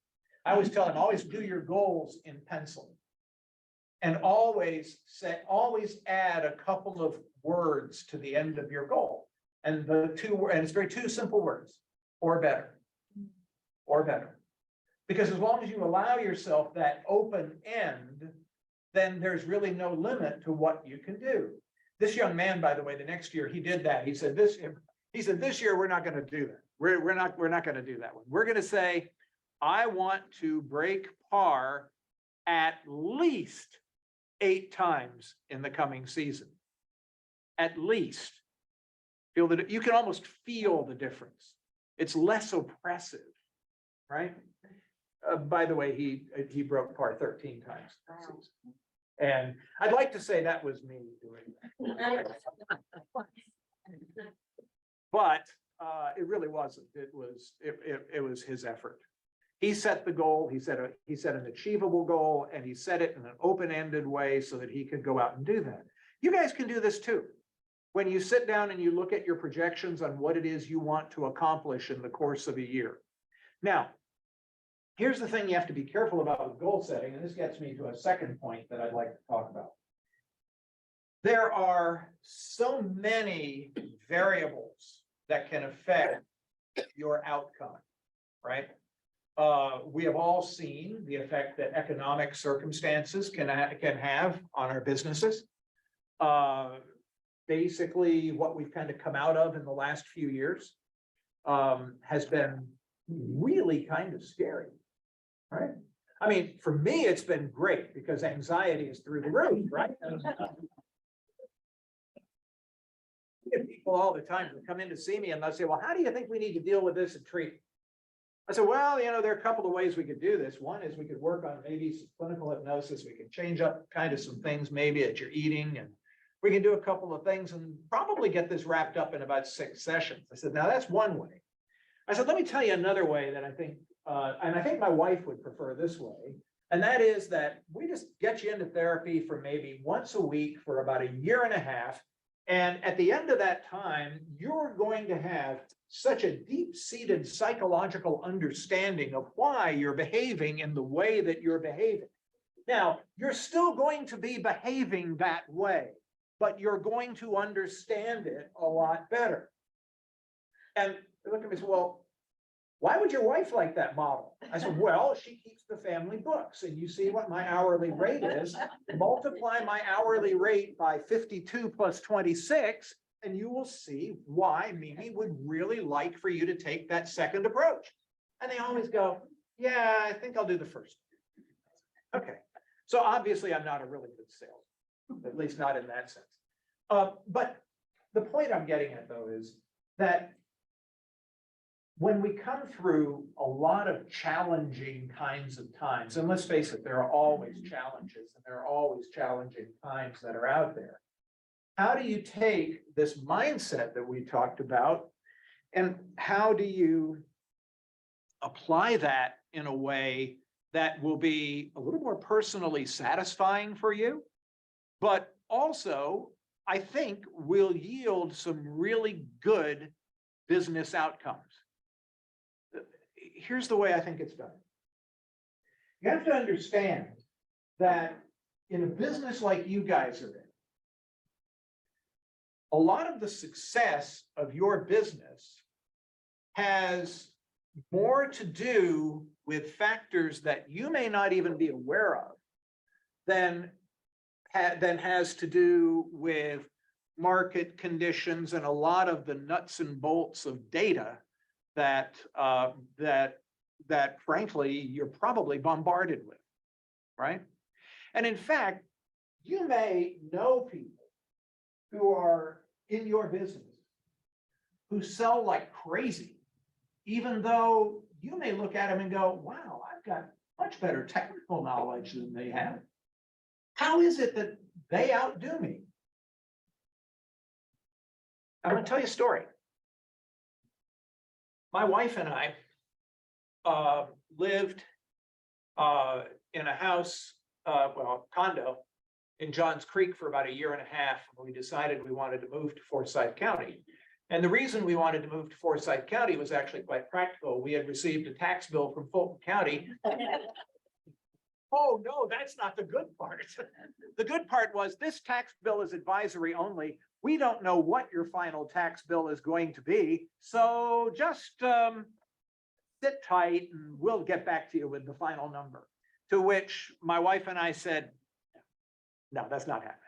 I always tell them, always do your goals in pencil. And always add a couple of words to the end of your goal. And it's two simple words, or better. Or better. Because as long as you allow yourself that open end, then there's really no limit to what you can do. This young man, by the way, the next year he did that. He said this year, we're not going to do that. We're not going to do that one. We're going to say, I want to break par at least 8 times in the coming season. At least. Feel that you can almost feel the difference. It's less oppressive, right? By the way, he broke par 13 times. And I'd like to say that was me doing that. But it really wasn't. It was his effort. He set the goal, he set an achievable goal, and he set it in an open-ended way so that he could go out and do that. You guys can do this too. When you sit down and you look at your projections on what it is you want to accomplish in the course of a year. Now, here's the thing you have to be careful about with goal setting, and this gets me to a second point that I'd like to talk about. There are so many variables that can affect your outcome, right? We have all seen the effect that economic circumstances can have on our businesses. Basically, what we've kind of come out of in the last few years has been really kind of scary, right? I mean, for me, it's been great because anxiety is through the roof, right? People all the time who come in to see me and they'll say, well, how do you think we need to deal with this and treat it? I said, well, there are a couple of ways we could do this. One is we could work on maybe some clinical hypnosis. We could change up kind of some things maybe that you're eating, and we can do a couple of things and probably get this wrapped up in about 6 sessions. I said, now that's one way. I said, let me tell you another way that I think, and I think my wife would prefer this way. And that is that we just get you into therapy for maybe once a week for about 1.5 years. And at the end of that time, you're going to have such a deep-seated psychological understanding of why you're behaving in the way that you're behaving. Now, you're still going to be behaving that way, but you're going to understand it a lot better. And they look at me and say, well, why would your wife like that model? I said, well, she keeps the family books, and you see what my hourly rate is. Multiply my hourly rate by 52 plus 26, and you will see why Mimi would really like for you to take that second approach. And they always go, yeah, I think I'll do the first. Okay, so obviously I'm not a really good salesman, at least not in that sense. But the point I'm getting at, though, is that when we come through a lot of challenging kinds of times, and let's face it, there are always challenges and there are always challenging times that are out there. How do you take this mindset that we talked about, and how do you apply that in a way that will be a little more personally satisfying for you, but also, I think, will yield some really good business outcomes? Here's the way I think it's done. You have to understand that in a business like you guys are in, a lot of the success of your business has more to do with factors that you may not even be aware of than has to do with market conditions and a lot of the nuts and bolts of data that frankly, you're probably bombarded with, right? And in fact, you may know people who are in your business who sell like crazy, even though you may look at them and go, wow, I've got much better technical knowledge than they have. How is it that they outdo me? I'm going to tell you a story. My wife and I lived in a house, condo in Johns Creek for about a year and a half. We decided we wanted to move to Forsyth County. And the reason we wanted to move to Forsyth County was actually quite practical. We had received a tax bill from Fulton County. Oh, no, that's not the good part. The good part was this tax bill is advisory only. We don't know what your final tax bill is going to be. So just sit tight and we'll get back to you with the final number. To which my wife and I said, no, that's not happening.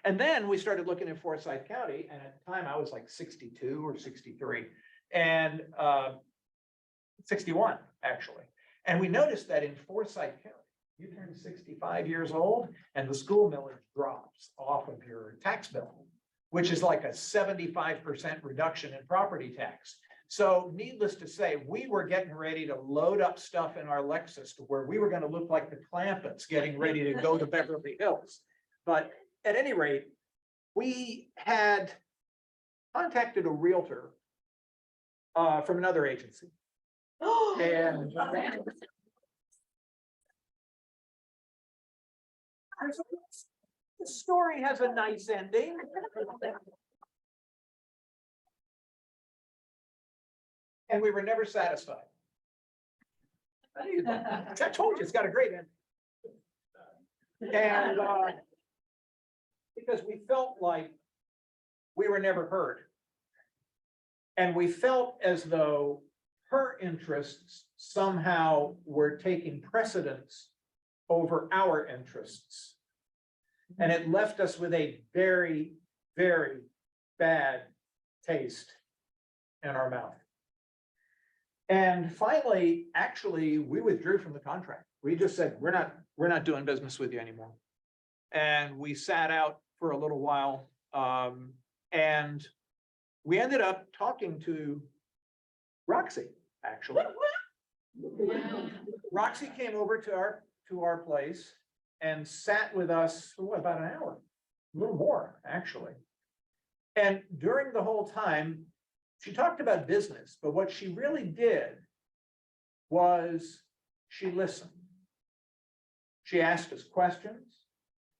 And then we started looking at Forsyth County, and at the time I was like 62 or 63 and 61 actually. And we noticed that in Forsyth County, you turn 65 years old and the school millage drops off of your tax bill, which is like a 75% reduction in property tax. So needless to say, we were getting ready to load up stuff in our Lexus to where we were going to look like the Clampetts getting ready to go to Beverly Hills. But at any rate, we had contacted a realtor from another agency. And the story has a nice ending. And we were never satisfied. I told you, it's got a great ending. And because we felt like we were never heard. And we felt as though her interests somehow were taking precedence over our interests. And it left us with a very, very bad taste in our mouth. And finally, actually, we withdrew from the contract. We just said, we're not doing business with you anymore. And we sat out for a little while. And we ended up talking to Roxy, actually. Roxy came over to our place and sat with us for about an hour, a little more, actually. And during the whole time, she talked about business, but what she really did was she listened. She asked us questions.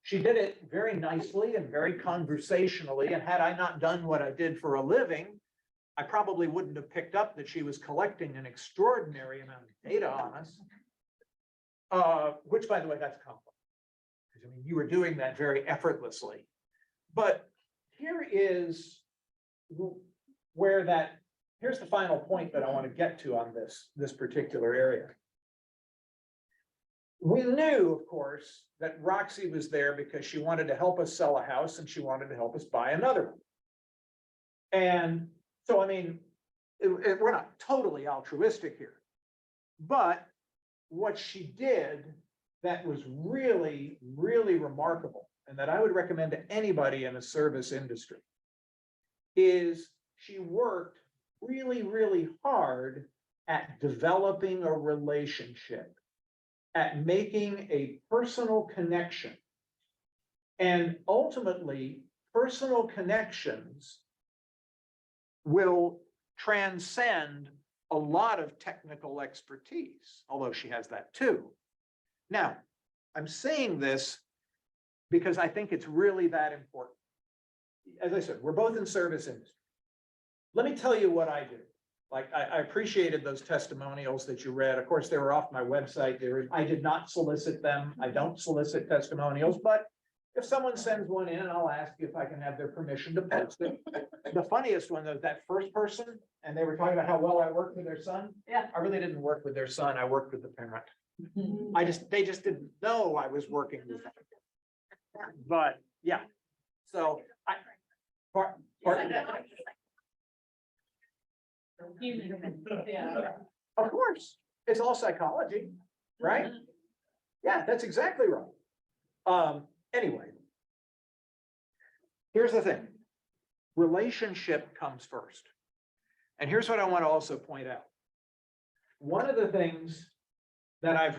She did it very nicely and very conversationally. And had I not done what I did for a living, I probably wouldn't have picked up that she was collecting an extraordinary amount of data on us. Which, by the way, that's a compliment. Because I mean, you were doing that very effortlessly. But here is where here's the final point that I want to get to on this particular area. We knew, of course, that Roxy was there because she wanted to help us sell a house and she wanted to help us buy another one. And so, I mean, we're not totally altruistic here, but what she did that was really, really remarkable, and that I would recommend to anybody in a service industry, is she worked really, really hard at developing a relationship, at making a personal connection. And ultimately, personal connections will transcend a lot of technical expertise, although she has that too. Now, I'm saying this because I think it's really that important. As I said, we're both in service industry. Let me tell you what I do. Like, I appreciated those testimonials that you read. Of course, they were off my website. I did not solicit them. I don't solicit testimonials, but if someone sends one in, I'll ask you if I can have their permission to post it. The funniest one was that first person, and they were talking about how well I worked with their son. Yeah. I really didn't work with their son. I worked with the parent. They just didn't know I was working with them. But yeah, so of course, it's all psychology, right? Yeah, that's exactly right. Anyway, here's the thing. Relationship comes first. And here's what I want to also point out. One of the things that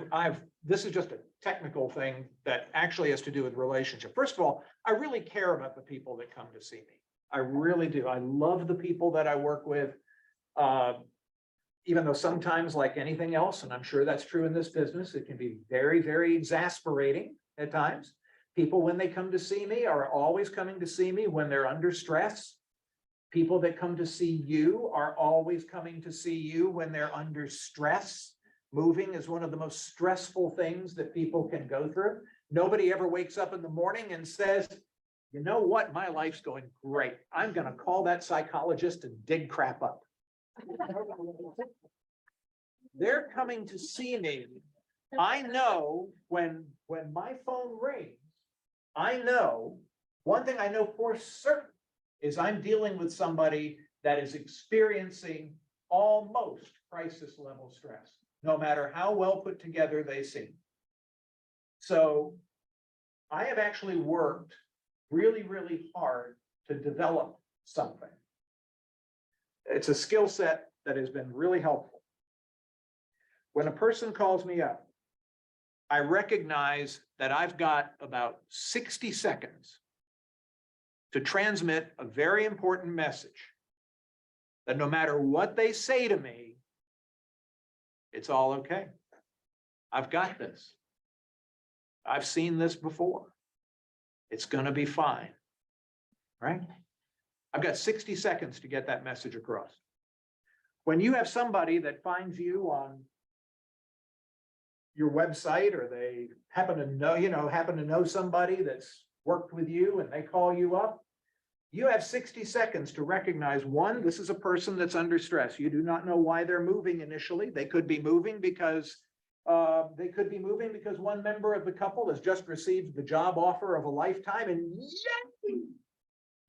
this is just a technical thing that actually has to do with relationship. First of all, I really care about the people that come to see me. I really do. I love the people that I work with. Even though sometimes, like anything else, and I'm sure that's true in this business, it can be very, very exasperating at times. People, when they come to see me, are always coming to see me when they're under stress. People that come to see you are always coming to see you when they're under stress. Moving is one of the most stressful things that people can go through. Nobody ever wakes up in the morning and says, you know what, my life's going great. I'm gonna call that psychologist and dig crap up. They're coming to see me. I know when my phone rings, I know, one thing I know for certain is I'm dealing with somebody that is experiencing almost crisis level stress, no matter how well put together they seem. So I have actually worked really, really hard to develop something. It's a skill set that has been really helpful. When a person calls me up, I recognize that I've got about 60 seconds to transmit a very important message that no matter what they say to me, it's all okay. I've got this. I've seen this before. It's gonna be fine, right? I've got 60 seconds to get that message across. When you have somebody that finds you on your website, or they happen to know somebody that's worked with you and they call you up, you have 60 seconds to recognize, one, this is a person that's under stress. You do not know why they're moving initially. They could be moving because one member of the couple has just received the job offer of a lifetime, and yay!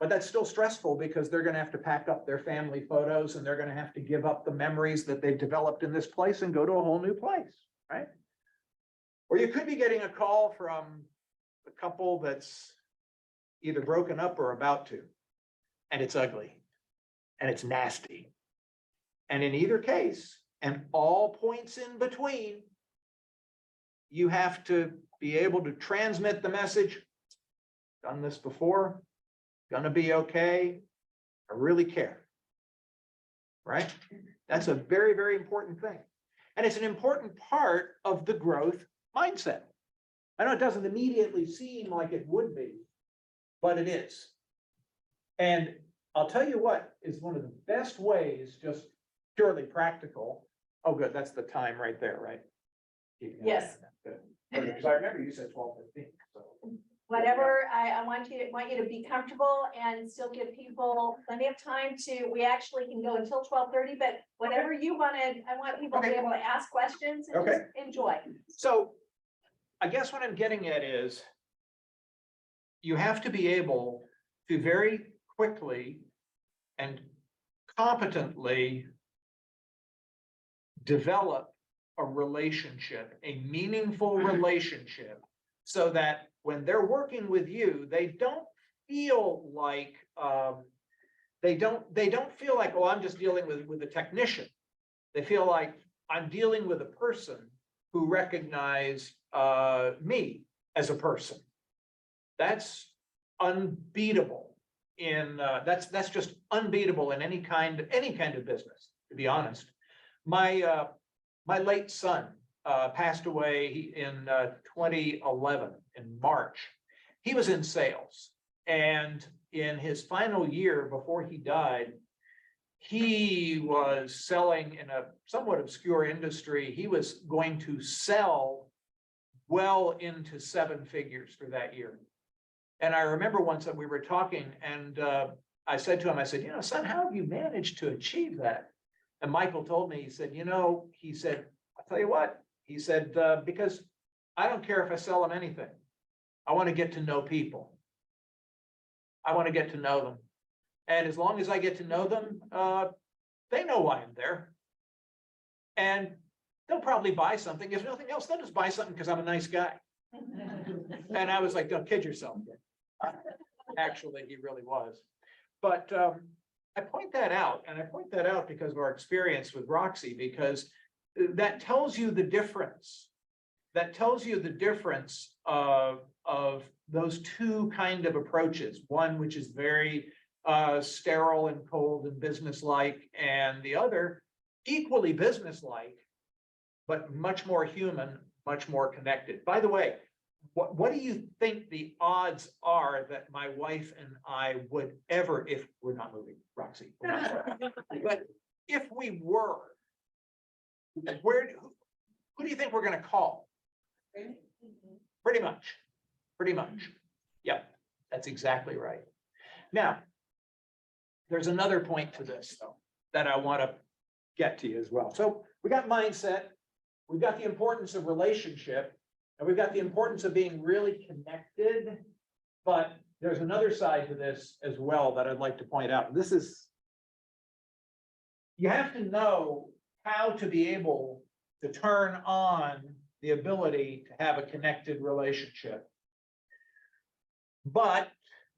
But that's still stressful because they're gonna have to pack up their family photos and they're gonna have to give up the memories that they've developed in this place and go to a whole new place, right? Or you could be getting a call from a couple that's either broken up or about to, and it's ugly, and it's nasty. And in either case, and all points in between, you have to be able to transmit the message, done this before, gonna be okay, I really care, right? That's a very, very important thing. And it's an important part of the growth mindset. I know it doesn't immediately seem like it would be, but it is. And I'll tell you what is one of the best ways, just purely practical. Oh, good, that's the time right there, right? Yes. Good. Because I remember you said 12:15, so. Whatever, I want you to be comfortable and still give people plenty of time we actually can go until 12:30, but whatever you wanted, I want people to be Okay. able to ask questions and just enjoy. So I guess what I'm getting at is you have to be able to very quickly and competently develop a relationship, a meaningful relationship, so that when they're working with you, they don't feel like they don't feel like, oh, I'm just dealing with a technician. They feel like I'm dealing with a person who recognize me as a person. That's unbeatable that's just unbeatable in any kind of business, to be honest. My late son passed away in 2011 in March. He was in sales, and in his final year before he died, he was selling in a somewhat obscure industry. He was going to sell well into 7 figures for that year. And I remember once that we were talking, and I said to him, I said, son, how have you managed to achieve that? And Michael told me, he said, I'll tell you what, he said, because I don't care if I sell them anything. I want to get to know people. I want to get to know them. And as long as I get to know them, they know why I'm there. And they'll probably buy something. If nothing else, they'll just buy something because I'm a nice guy. And I was like, don't kid yourself. Actually, he really was. But I point that out, and I point that out because of our experience with Roxy, because that tells you the difference. That tells you the difference of those two kind of approaches. One, which is very sterile and cold and businesslike, and the other equally businesslike, but much more human, much more connected. By the way, what do you think the odds are that my wife and I would ever, if we're not moving, Roxy? we're not moving, but if we were, who do you think we're gonna call? Pretty much, pretty much. Yep, that's exactly right. Now, there's another point to this, though, that I want to get to you as well. So we got mindset, we've got the importance of relationship, and we've got the importance of being really connected. But there's another side to this as well that I'd like to point out. This is, you have to know how to be able to turn on the ability to have a connected relationship. But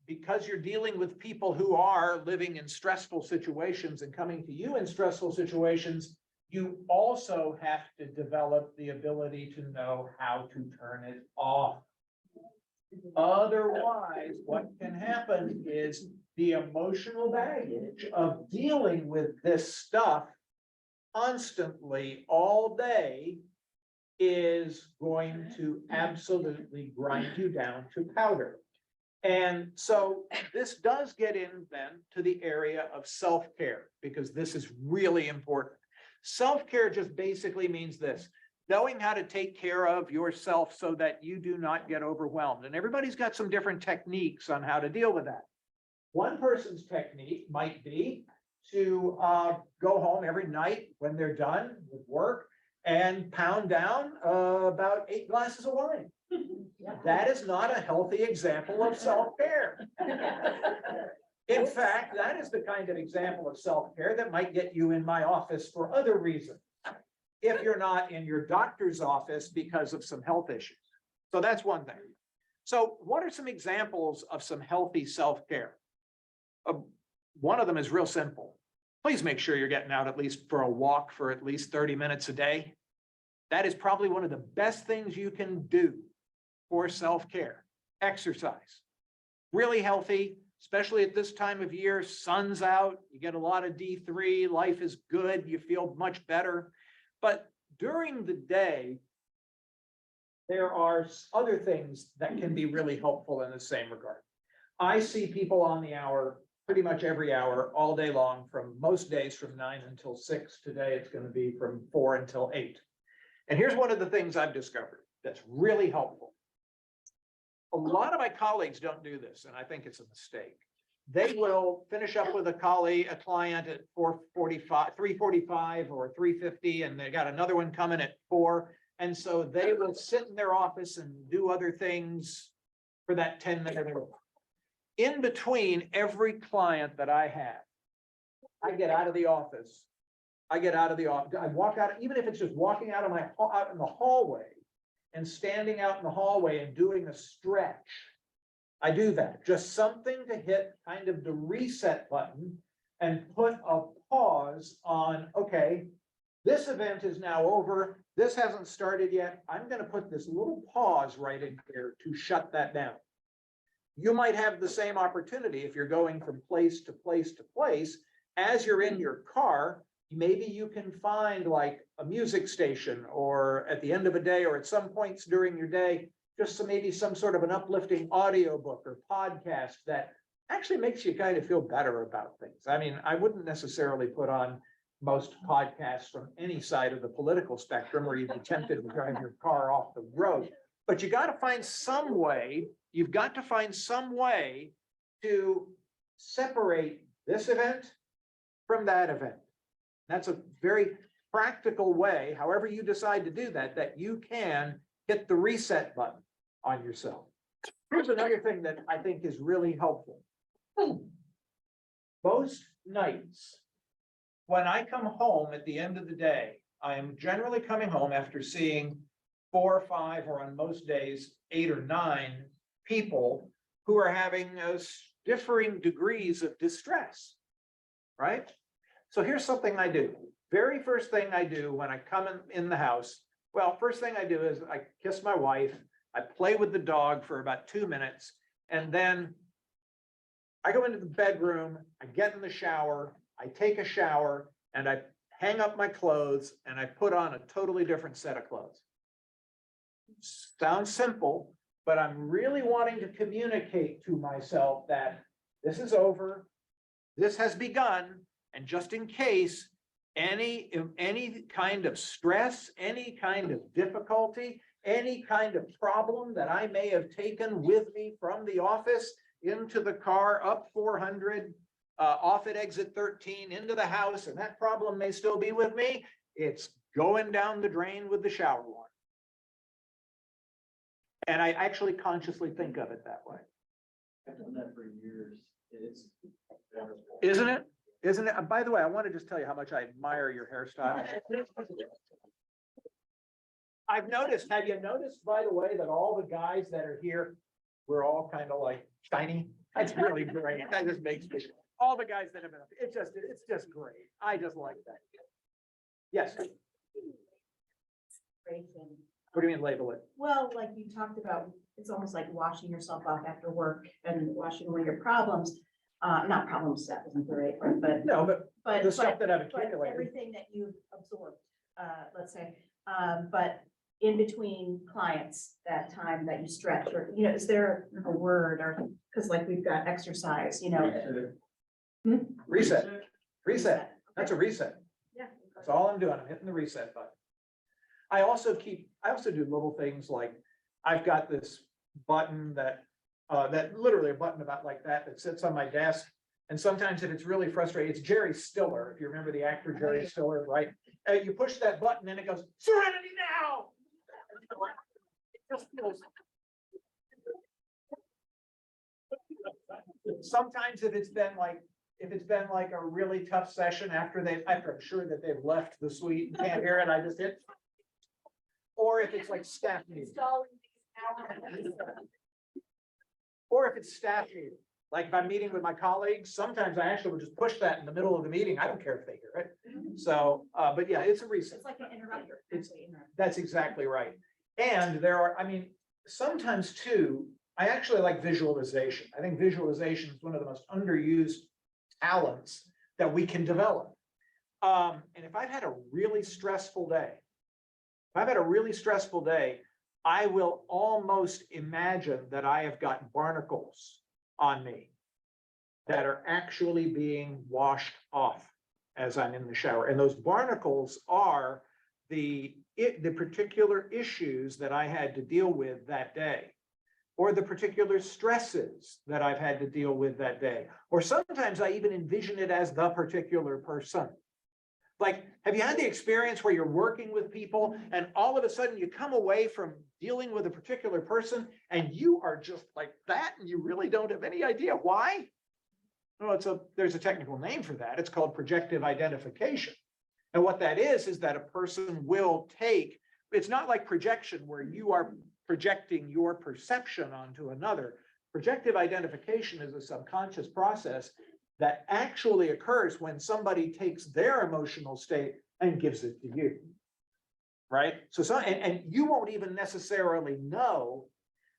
because you're dealing with people who are living in stressful situations and coming to you in stressful situations, you also have to develop the ability to know how to turn it off. Otherwise, what can happen is the emotional baggage of dealing with this stuff constantly all day is going to absolutely grind you down to powder. And so this does get in then to the area of self-care, because this is really important. Self-care just basically means this: knowing how to take care of yourself so that you do not get overwhelmed. And everybody's got some different techniques on how to deal with that. One person's technique might be to go home every night when they're done with work and pound down about 8 glasses of wine. That is not a healthy example of self-care. In fact, that is the kind of example of self-care that might get you in my office for other reasons, if you're not in your doctor's office because of some health issues. So that's one thing. So what are some examples of some healthy self-care? One of them is real simple. Please make sure you're getting out at least for a walk for at least 30 minutes a day. That is probably one of the best things you can do for self-care. Exercise. Really healthy, especially at this time of year. Sun's out, you get a lot of D3, life is good, you feel much better. But during the day, there are other things that can be really helpful in the same regard. I see people on the hour, pretty much every hour, all day long, from most days from 9 until 6. Today, it's going to be from 4 until 8. And here's one of the things I've discovered that's really helpful. A lot of my colleagues don't do this, and I think it's a mistake. They will finish up with a client at 4:45, 3:45 or 3:50, and they got another one coming at 4. And so they will sit in their office and do other things for that 10-minute interval. In between every client that I have, I get out of the office. I walk out, even if it's just walking out in the hallway and standing out in the hallway and doing a stretch. I do that, just something to hit kind of the reset button and put a pause on, okay, this event is now over. This hasn't started yet. I'm going to put this little pause right in here to shut that down. You might have the same opportunity if you're going from place to place to place. As you're in your car, maybe you can find like a music station, or at the end of a day, or at some points during your day, just maybe some sort of an uplifting audiobook or podcast that actually makes you kind of feel better about things. I mean, I wouldn't necessarily put on most podcasts from any side of the political spectrum where you'd be tempted to drive your car off the road. But you got to find some way, you've got to find some way to separate this event from that event. That's a very practical way, however you decide to do that, that you can hit the reset button on yourself. Here's another thing that I think is really helpful. Most nights, when I come home at the end of the day, I am generally coming home after seeing 4 or 5, or on most days, 8 or 9 people who are having differing degrees of distress, right? So here's something I do. Very first thing I do when I come in the house, well, first thing I do is I kiss my wife, I play with the dog for about 2 minutes, and then I go into the bedroom, I get in the shower, I take a shower, and I hang up my clothes, and I put on a totally different set of clothes. Sounds simple, but I'm really wanting to communicate to myself that this is over. This has begun, and just in case any kind of stress, any kind of difficulty, any kind of problem that I may have taken with me from the office into the car, up 400, off at exit 13, into the house, and that problem may still be with me, it's going down the drain with the shower water. And I actually consciously think of it that way. I've done that for years. It's. Isn't it? Isn't it? And by the way, I want to just tell you how much I admire your hairstyle. I've noticed, have you noticed, by the way, that all the guys that are here, we're all kind of like shiny? That's really great. That just makes me, all the guys that have been, it's just great. I just like that. Yes. What do you mean label it? Well, like you talked about, it's almost like washing yourself off after work and washing away your problems. Not problems, that wasn't the right word, but. No, but the stuff that I've but accumulated. everything that you've absorbed, let's say, but in between clients, that time that you stretch, or, you know, is there a word, or, because like we've got exercise, you know. Reset. Reset. That's a reset. Yeah. That's all I'm doing. I'm hitting the reset button. I also do little things like, I've got this button that literally a button about like that sits on my desk. And sometimes if it's really frustrating, it's Jerry Stiller. If you remember the actor Jerry Stiller, right? You push that button and it goes, serenity now. It just feels. Sometimes if it's been like a really tough session after I'm sure that they've left the suite and can't hear it, I just hit. Or if it's like staff meeting. Or if it's staff meeting, like if I'm meeting with my colleagues, sometimes I actually would just push that in the middle of the meeting. I don't care if they hear it. So, but yeah, it's a reset. It's like an interrupter. That's exactly right. And sometimes too, I actually like visualization. I think visualization is one of the most underused talents that we can develop. And if I've had a really stressful day, I will almost imagine that I have got barnacles on me that are actually being washed off as I'm in the shower. And those barnacles are the particular issues that I had to deal with that day, or the particular stresses that I've had to deal with that day. Or sometimes I even envision it as the particular person. Like, have you had the experience where you're working with people and all of a sudden you come away from dealing with a particular person and you are just like that and you really don't have any idea why? Well, there's a technical name for that. It's called projective identification. And what that is that a person will take, it's not like projection where you are projecting your perception onto another. Projective identification is a subconscious process that actually occurs when somebody takes their emotional state and gives it to you. Right? And you won't even necessarily know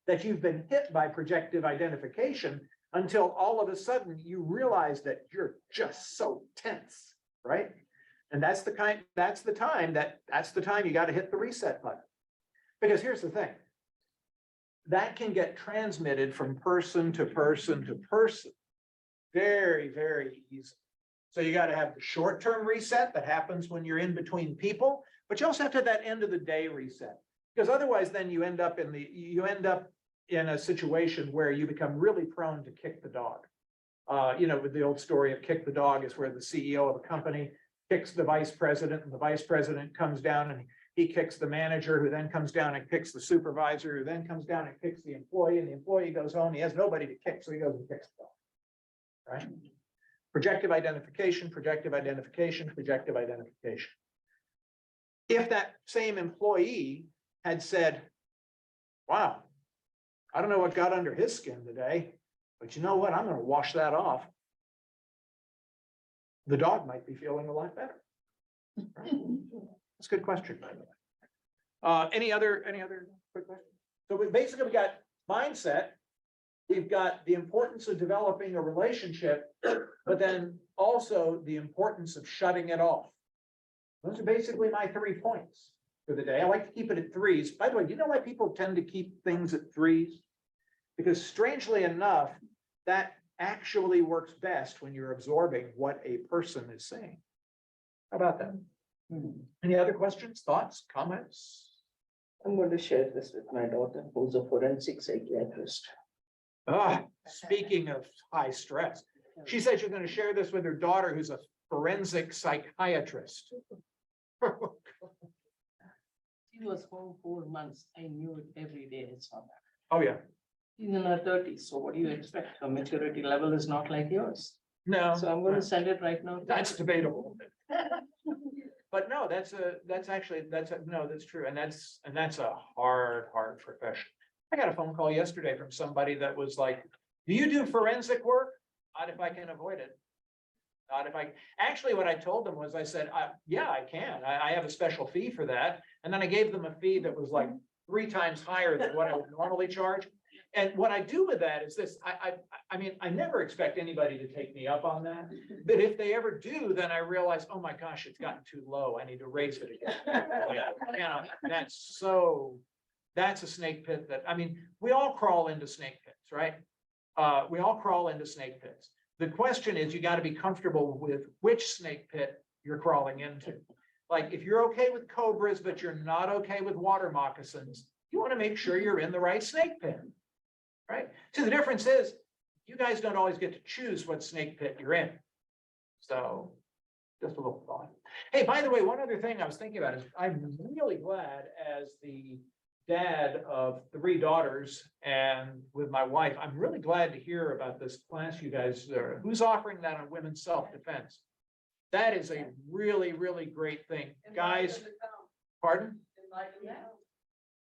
that you've been hit by projective identification until all of a sudden you realize that you're just so tense, right? And that's the time you got to hit the reset button. Because here's the thing. That can get transmitted from person to person to person very, very easy. So you got to have the short-term reset that happens when you're in between people, but you also have to have that end of the day reset. Because otherwise then you end up in a situation where you become really prone to kick the dog. With the old story of kick the dog is where the CEO of a company kicks the vice president and the vice president comes down and he kicks the manager, who then comes down and kicks the supervisor, who then comes down and kicks the employee, and the employee goes home. He has nobody to kick, so he goes and kicks the dog. Right? Projective identification, projective identification, projective identification. If that same employee had said, wow, I don't know what got under his skin today, but you know what? I'm going to wash that off. The dog might be feeling a lot better. Right? That's a good question, by the way. Any other quick questions? So we basically got mindset. We've got the importance of developing a relationship, but then also the importance of shutting it off. Those are basically my 3 points. for the day. I like to keep it at 3s. By the way, do you know why people tend to keep things at 3s? Because strangely enough, that actually works best when you're absorbing what a person is saying. How about that? Any other questions, thoughts, comments? I'm going to share this with my daughter, who's a forensic psychiatrist. Speaking of high stress, she said you're gonna share this with her daughter, who's a forensic psychiatrist. She was home 4 months. I knew it every day. I saw that. Oh, yeah. She's in her 30s, so what do you expect? Her maturity level is not like yours. No. So I'm going to send it right now. That's debatable. But no, that's true. And that's a hard profession. I got a phone call yesterday from somebody that was like, do you do forensic work? Not if I can avoid it. Not if actually, what I told them was, I said, yeah, I can. I have a special fee for that. And then I gave them a fee that was like 3 times higher than what I would normally charge. And what I do with that is this, I mean, I never expect anybody to take me up on that. But if they ever do, then I realize, oh my gosh, it's gotten too low. I need to raise it again. You know, that's a snake pit that, I mean, we all crawl into snake pits, right? We all crawl into snake pits. The question is, you got to be comfortable with which snake pit you're crawling into. Like, if you're okay with cobras, but you're not okay with water moccasins, you want to make sure you're in the right snake pit. Right? So the difference is, you guys don't always get to choose what snake pit you're in. So just a little thought. Hey, by the way, one other thing I was thinking about is, I'm really glad, as the dad of 3 daughters and with my wife, I'm really glad to hear about this class you guys are. Who's offering that on women's self-defense? That is a really, really great thing. Guys, pardon?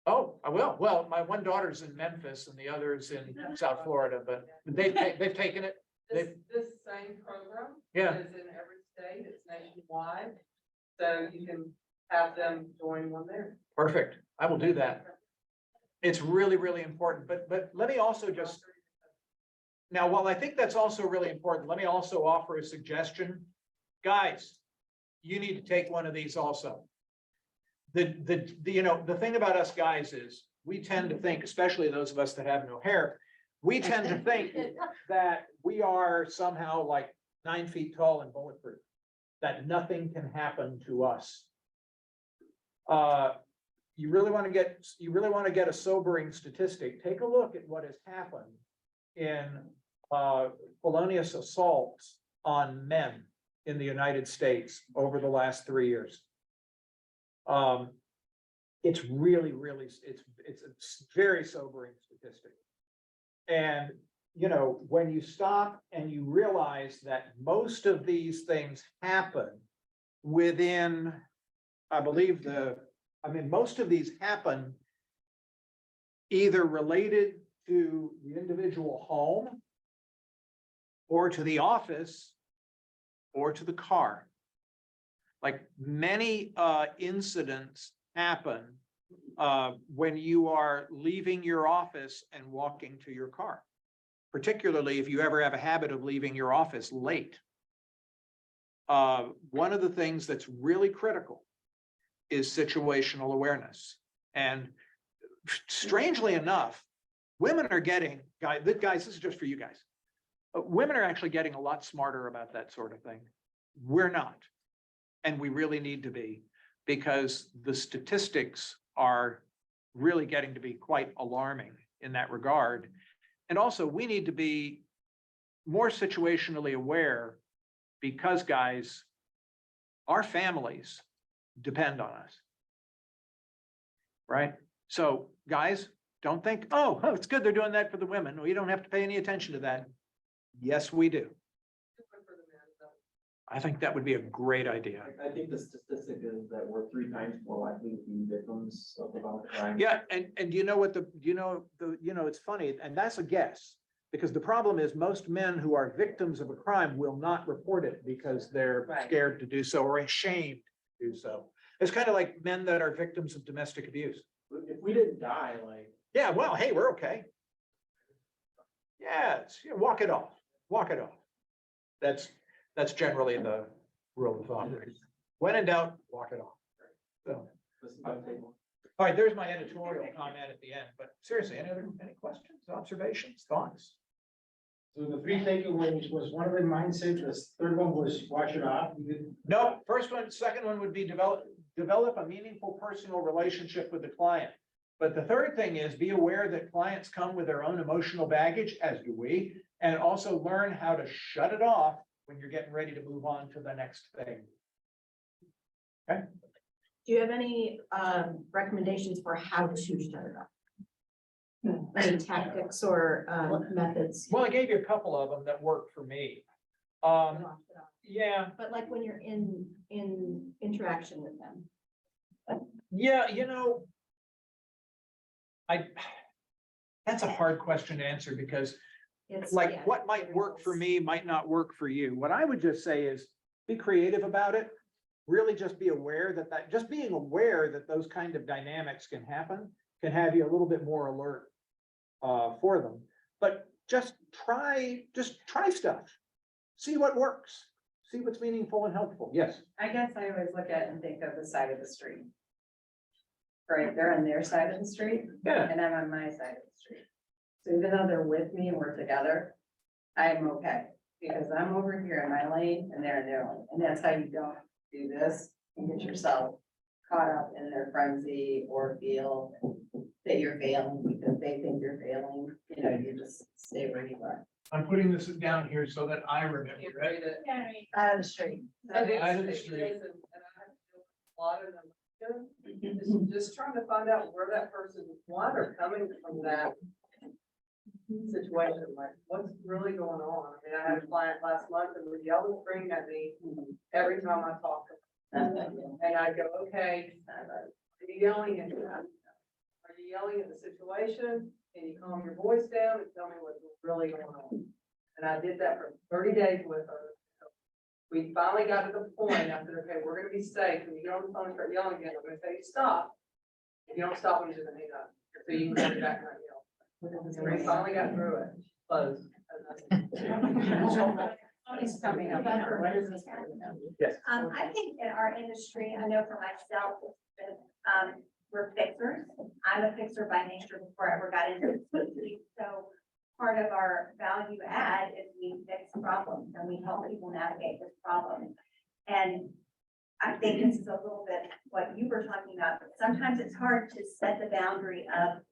Oh, I will. Well, my one daughter's in Memphis and the other's in South Florida, but they've taken it. This same program. Yeah. Is in every state. It's nationwide. So you can have them join one there. Perfect. I will do that. It's really, really important. But let me also just, now, while I think that's also really important, let me also offer a suggestion. Guys, you need to take one of these also. The thing about us guys is, we tend to think, especially those of us that have no hair, we tend to think that we are somehow like 9 feet tall and bulletproof, that nothing can happen to us. You really want to get a sobering statistic. Take a look at what has happened in felonious assaults on men in the United States over the last 3 years. It's really, it's a very sobering statistic. And, you know, when you stop and you realize that most of these things happen within, I believe most of these happen either related to the individual home or to the office or to the car. Like, many incidents happen when you are leaving your office and walking to your car, particularly if you ever have a habit of leaving your office late. One of the things that's really critical is situational awareness. And strangely enough, women are getting, guys, this is just for you guys. Women are actually getting a lot smarter about that sort of thing. We're not. And we really need to be, because the statistics are really getting to be quite alarming in that regard. And also, we need to be more situationally aware, because, guys, our families depend on us. Right? So, guys, don't think, oh, it's good they're doing that for the women. We don't have to pay any attention to that. Yes, we do. I think that would be a great idea. I think the statistic is that we're 3 times more likely to be victims of violent crime. Yeah, and you know what it's funny, and that's a guess, because the problem is, most men who are victims of a crime will not report it because they're scared to do so or ashamed to do so. It's kind of like men that are victims of domestic abuse. If we didn't die, like. Yeah, well, hey, we're okay. Yeah, walk it off. Walk it off. That's generally the rule of thumb. When in doubt, walk it off. So, All right, there's my editorial comment at the end, but seriously, any questions, observations, thoughts? So the three takeaways was one of the mindset, the third one was wash it off. You didn't- No, first one, second one would be develop a meaningful personal relationship with the client. But the third thing is be aware that clients come with their own emotional baggage, as do we, and also learn how to shut it off when you're getting ready to move on to the next thing. Do you have any recommendations for how to shut it off? Any tactics or methods? Well, I gave you a couple of them that worked for me. Yeah, But like when you're in interaction with them. yeah, you know. That's a hard question to answer because It's like yeah, what might work for me might not work for you. What I would just say is be creative about it. Really just be aware that just being aware that those kind of dynamics can happen can have you a little bit more alert for them. But just try stuff. See what works. See what's meaningful and helpful. Yes. I guess I always look at and think of the side of the street. Right, they're on their side of the street. Yeah. And I'm on my side of the street. So even though they're with me and we're together, I'm okay, because I'm over here in my lane and they're in their lane, and that's how you don't do this and get yourself caught up in their frenzy or feel that you're failing because they think you're failing, you know, you just stay where you are. I'm putting this down here so that I remember, right? Out of the street. Out of the street. A lot of them, just trying to find out where that person, why they're coming from that situation, like what's really going on. I mean, I had a client last month and was yelling, screaming at me every time I talked to them. And I go, okay, are you yelling at that? Are you yelling at the situation? Can you calm your voice down and tell me what's really going on? And I did that for 30 days with her. We finally got to the point, I said, okay, we're gonna be safe. When you get on the phone and start yelling again, I'm gonna say, stop. If you don't stop, I'm just gonna hang up. So you can come back and not yell. And we finally got through it. Closed. He's coming up. Yes. I think in our industry, I know for myself, we're fixers. I'm a fixer by nature before I ever got into it. So part of our value add is we fix problems and we help people navigate this problem. And I think this is a little bit what you were talking about. Sometimes it's hard to set the boundary of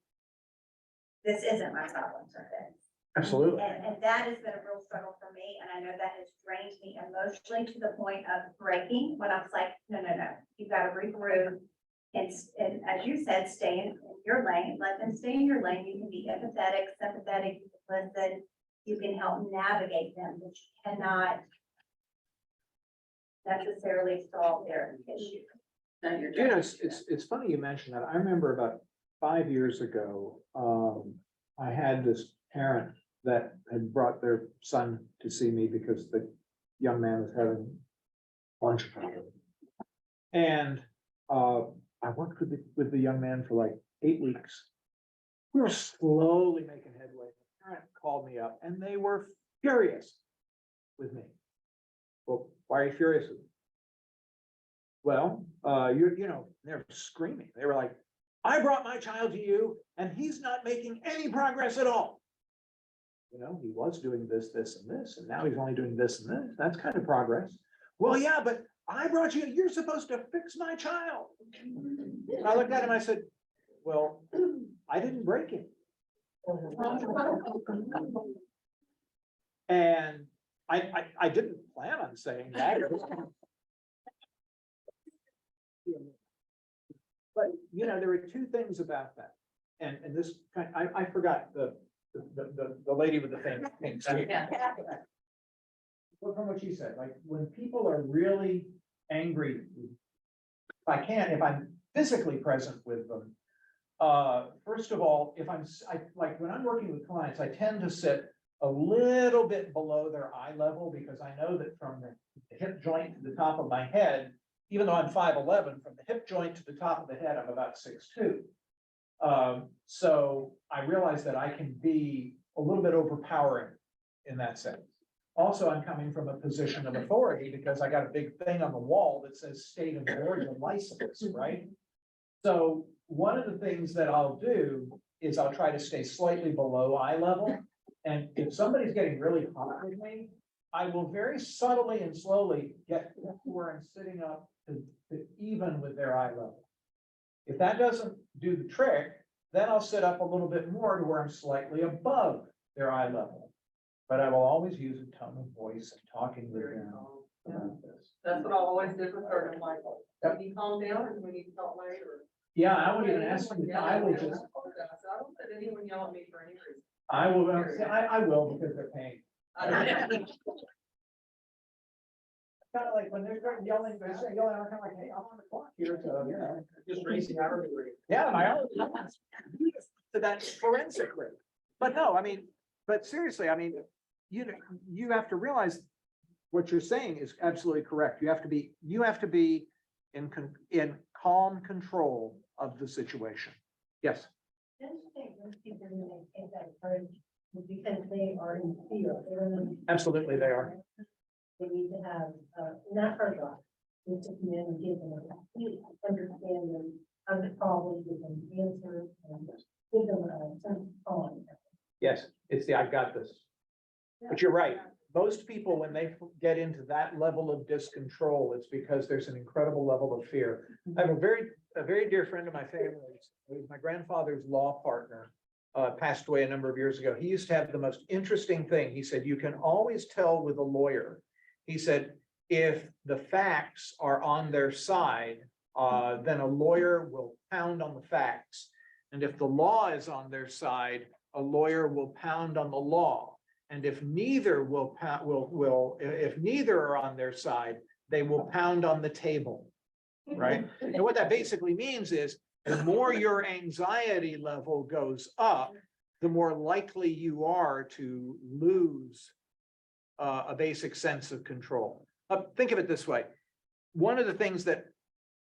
this isn't my problem to fix. Absolutely. And that has been a real struggle for me, and I know that has drained me emotionally to the point of breaking, when I was like, no, you've got to regroup. And as you said, stay in your lane, let them stay in your lane. You can be empathetic, sympathetic, you can listen, you can help navigate them, but you cannot necessarily solve their issue. You know, it's funny you mentioned that. I remember about 5 years ago, I had this parent that had brought their son to see me because the young man was having lunch. And I worked with the young man for like 8 weeks. We were slowly making headway. The parent called me up and they were furious with me. Well, why are you furious with me? Well, you know, they're screaming. They were like, I brought my child to you and he's not making any progress at all. You know, he was doing this, this, and this, and now he's only doing this and this. That's kind of progress. Well, yeah, but I brought you, you're supposed to fix my child. And I looked at him, I said, well, I didn't break him. And I didn't plan on saying that. But, you know, there were two things about that. And this, I forgot the lady with the pink suit. Well, from what she said, like, when people are really angry, if I'm physically present with them, first of all, like, when I'm working with clients, I tend to sit a little bit below their eye level, because I know that from the hip joint to the top of my head, even though I'm 5'11", from the hip joint to the top of the head, I'm about 6'2". So I realize that I can be a little bit overpowering in that sense. Also, I'm coming from a position of authority because I got a big thing on the wall that says state of Georgia license, right? So one of the things that I'll do is I'll try to stay slightly below eye level. And if somebody's getting really hot with me, I will very subtly and slowly get to where I'm sitting up to even with their eye level. If that doesn't do the trick, then I'll sit up a little bit more to where I'm slightly above their eye level. But I will always use a tone of voice and talking with them about this. That's what I always did with her, I'm like, when you calm down and when you talk later. Yeah, I wouldn't even ask them, I will just, I don't let anyone yell at me for any reason. I will, I will because they're paying. Kind of like when they're yelling, they say yelling, I'm kind of like, hey, I'm on the clock here, so, you know. Just racing hourly rate. Yeah, so that's forensically. But no, I mean, but seriously, I mean, you have to realize what you're saying is absolutely correct. You have to be in calm control of the situation. Yes. Because they are in fear. Absolutely, they are. They need to have, not hurt them, need to come in and give them a complete understanding of the problem, give them answers, and give them a sense of calm. Yes, it's the I got this. But you're right. Most people, when they get into that level of discontrol, it's because there's an incredible level of fear. I have a very dear friend of my family, who was my grandfather's law partner, passed away a number of years ago. He used to have the most interesting thing. He said, you can always tell with a lawyer. He said, if the facts are on their side, then a lawyer will pound on the facts. And if the law is on their side, a lawyer will pound on the law. And if neither if neither are on their side, they will pound on the table, right? And what that basically means is the more your anxiety level goes up, the more likely you are to lose a basic sense of control. Think of it this way. One of the things that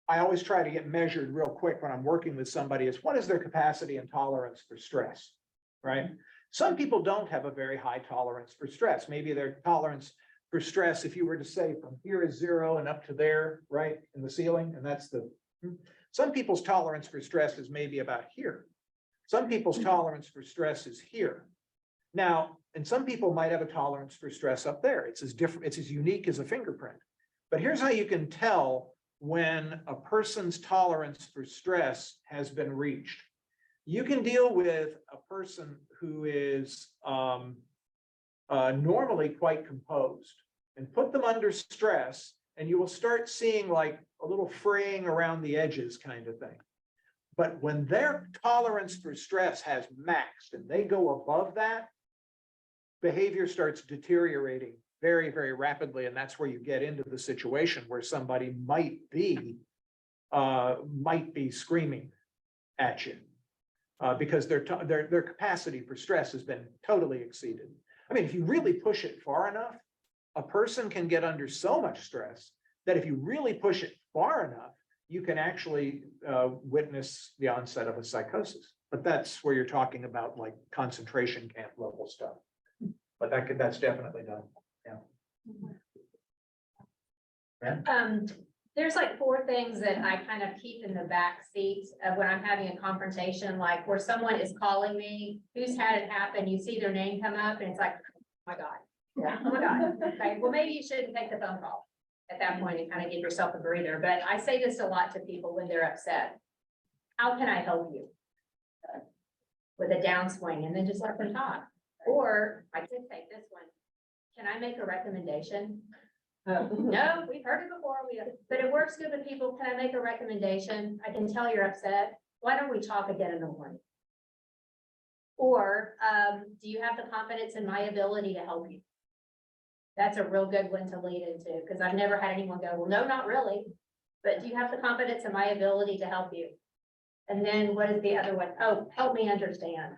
I always try to get measured real quick when I'm working with somebody is what is their capacity and tolerance for stress, right? Some people don't have a very high tolerance for stress. Maybe their tolerance for stress, if you were to say from here is 0 and up to there, right, in the ceiling, and that's the, some people's tolerance for stress is maybe about here. Some people's tolerance for stress is here. Now, and some people might have a tolerance for stress up there. It's as different, it's as unique as a fingerprint. But here's how you can tell when a person's tolerance for stress has been reached. You can deal with a person who is normally quite composed and put them under stress, and you will start seeing like a little fraying around the edges kind of thing. But when their tolerance for stress has maxed and they go above that, behavior starts deteriorating very, very rapidly. And that's where you get into the situation where somebody might be screaming at you because their capacity for stress has been totally exceeded. I mean, if you really push it far enough, a person can get under so much stress that if you really push it far enough, you can actually witness the onset of a psychosis. But that's where you're talking about like concentration camp level stuff. But that's definitely done. Yeah. There's like 4 things that I kind of keep in the back seat of when I'm having a confrontation, like where someone is calling me, who's had it happen, you see their name come up and it's like, oh my God. Yeah, oh my God. Okay, well, maybe you shouldn't take the phone call at that point and kind of give yourself a breather. But I say this a lot to people when they're upset. How can I help you? With a downswing and then just let them talk. Or I could say this one, can I make a recommendation? No, we've heard it before, but it works good with people. Can I make a recommendation? I can tell you're upset. Why don't we talk again in the morning? Or do you have the confidence in my ability to help you? That's a real good one to lead into because I've never had anyone go, well, no, not really. But do you have the confidence in my ability to help you? And then what is the other one? Oh, help me understand.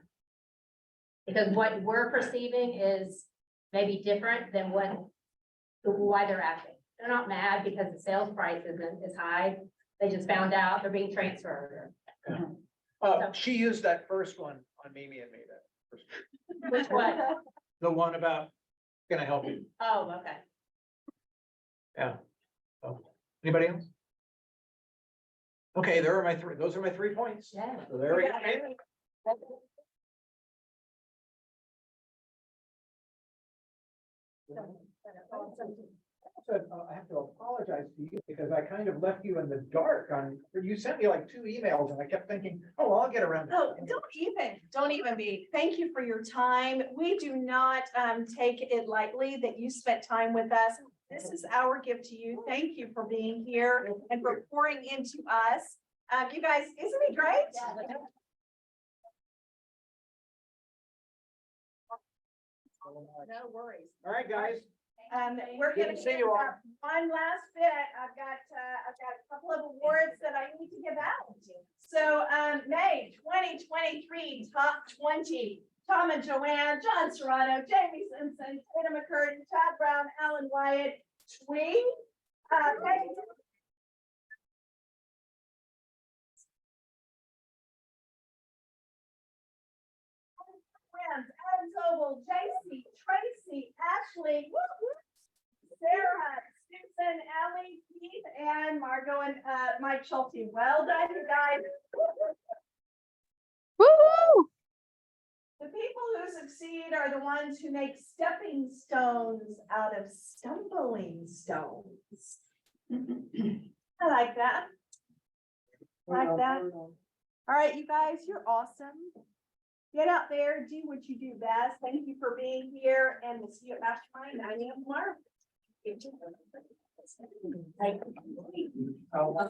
Because what we're perceiving is maybe different than why they're acting. They're not mad because the sales price isn't as high. They just found out they're being transferred. She used that first one on Mimi and me. That Which one? the one about, can I help you? Oh, okay. Yeah. Oh. Anybody else? Okay, those are my 3 points. Yeah. So there we go. I have to apologize to you because I kind of left you in the dark you sent me like 2 emails and I kept thinking, oh, I'll get around to Oh, it. don't even be. Thank you for your time. We do not take it lightly that you spent time with us. This is our gift to you. Thank you for being here and for pouring into us. You guys, isn't it great? No worries. All right, guys. We're Good gonna to see give you all. one last bit. I've got a couple of awards that I need to give out. So, May 2023 Top 20, Tom and Joanne, John Serrano, Jamie Simpson, Tina McCurdy, Chad Brown, Alan Wyatt, Twee. Peggy Friends, Adam Zobel, JC, Tracy, Ashley, Sarah, Susan, Ellie, Keith, and Margot and Mike Schulte. Well done, you guys. The people who succeed are the ones who make stepping stones out of stumbling stones. I like that. Like that. All right, you guys, you're awesome. Get out there, do what you do best. Thank you for being here, and we'll see you at Mastermind 9 a.m. tomorrow. Oh.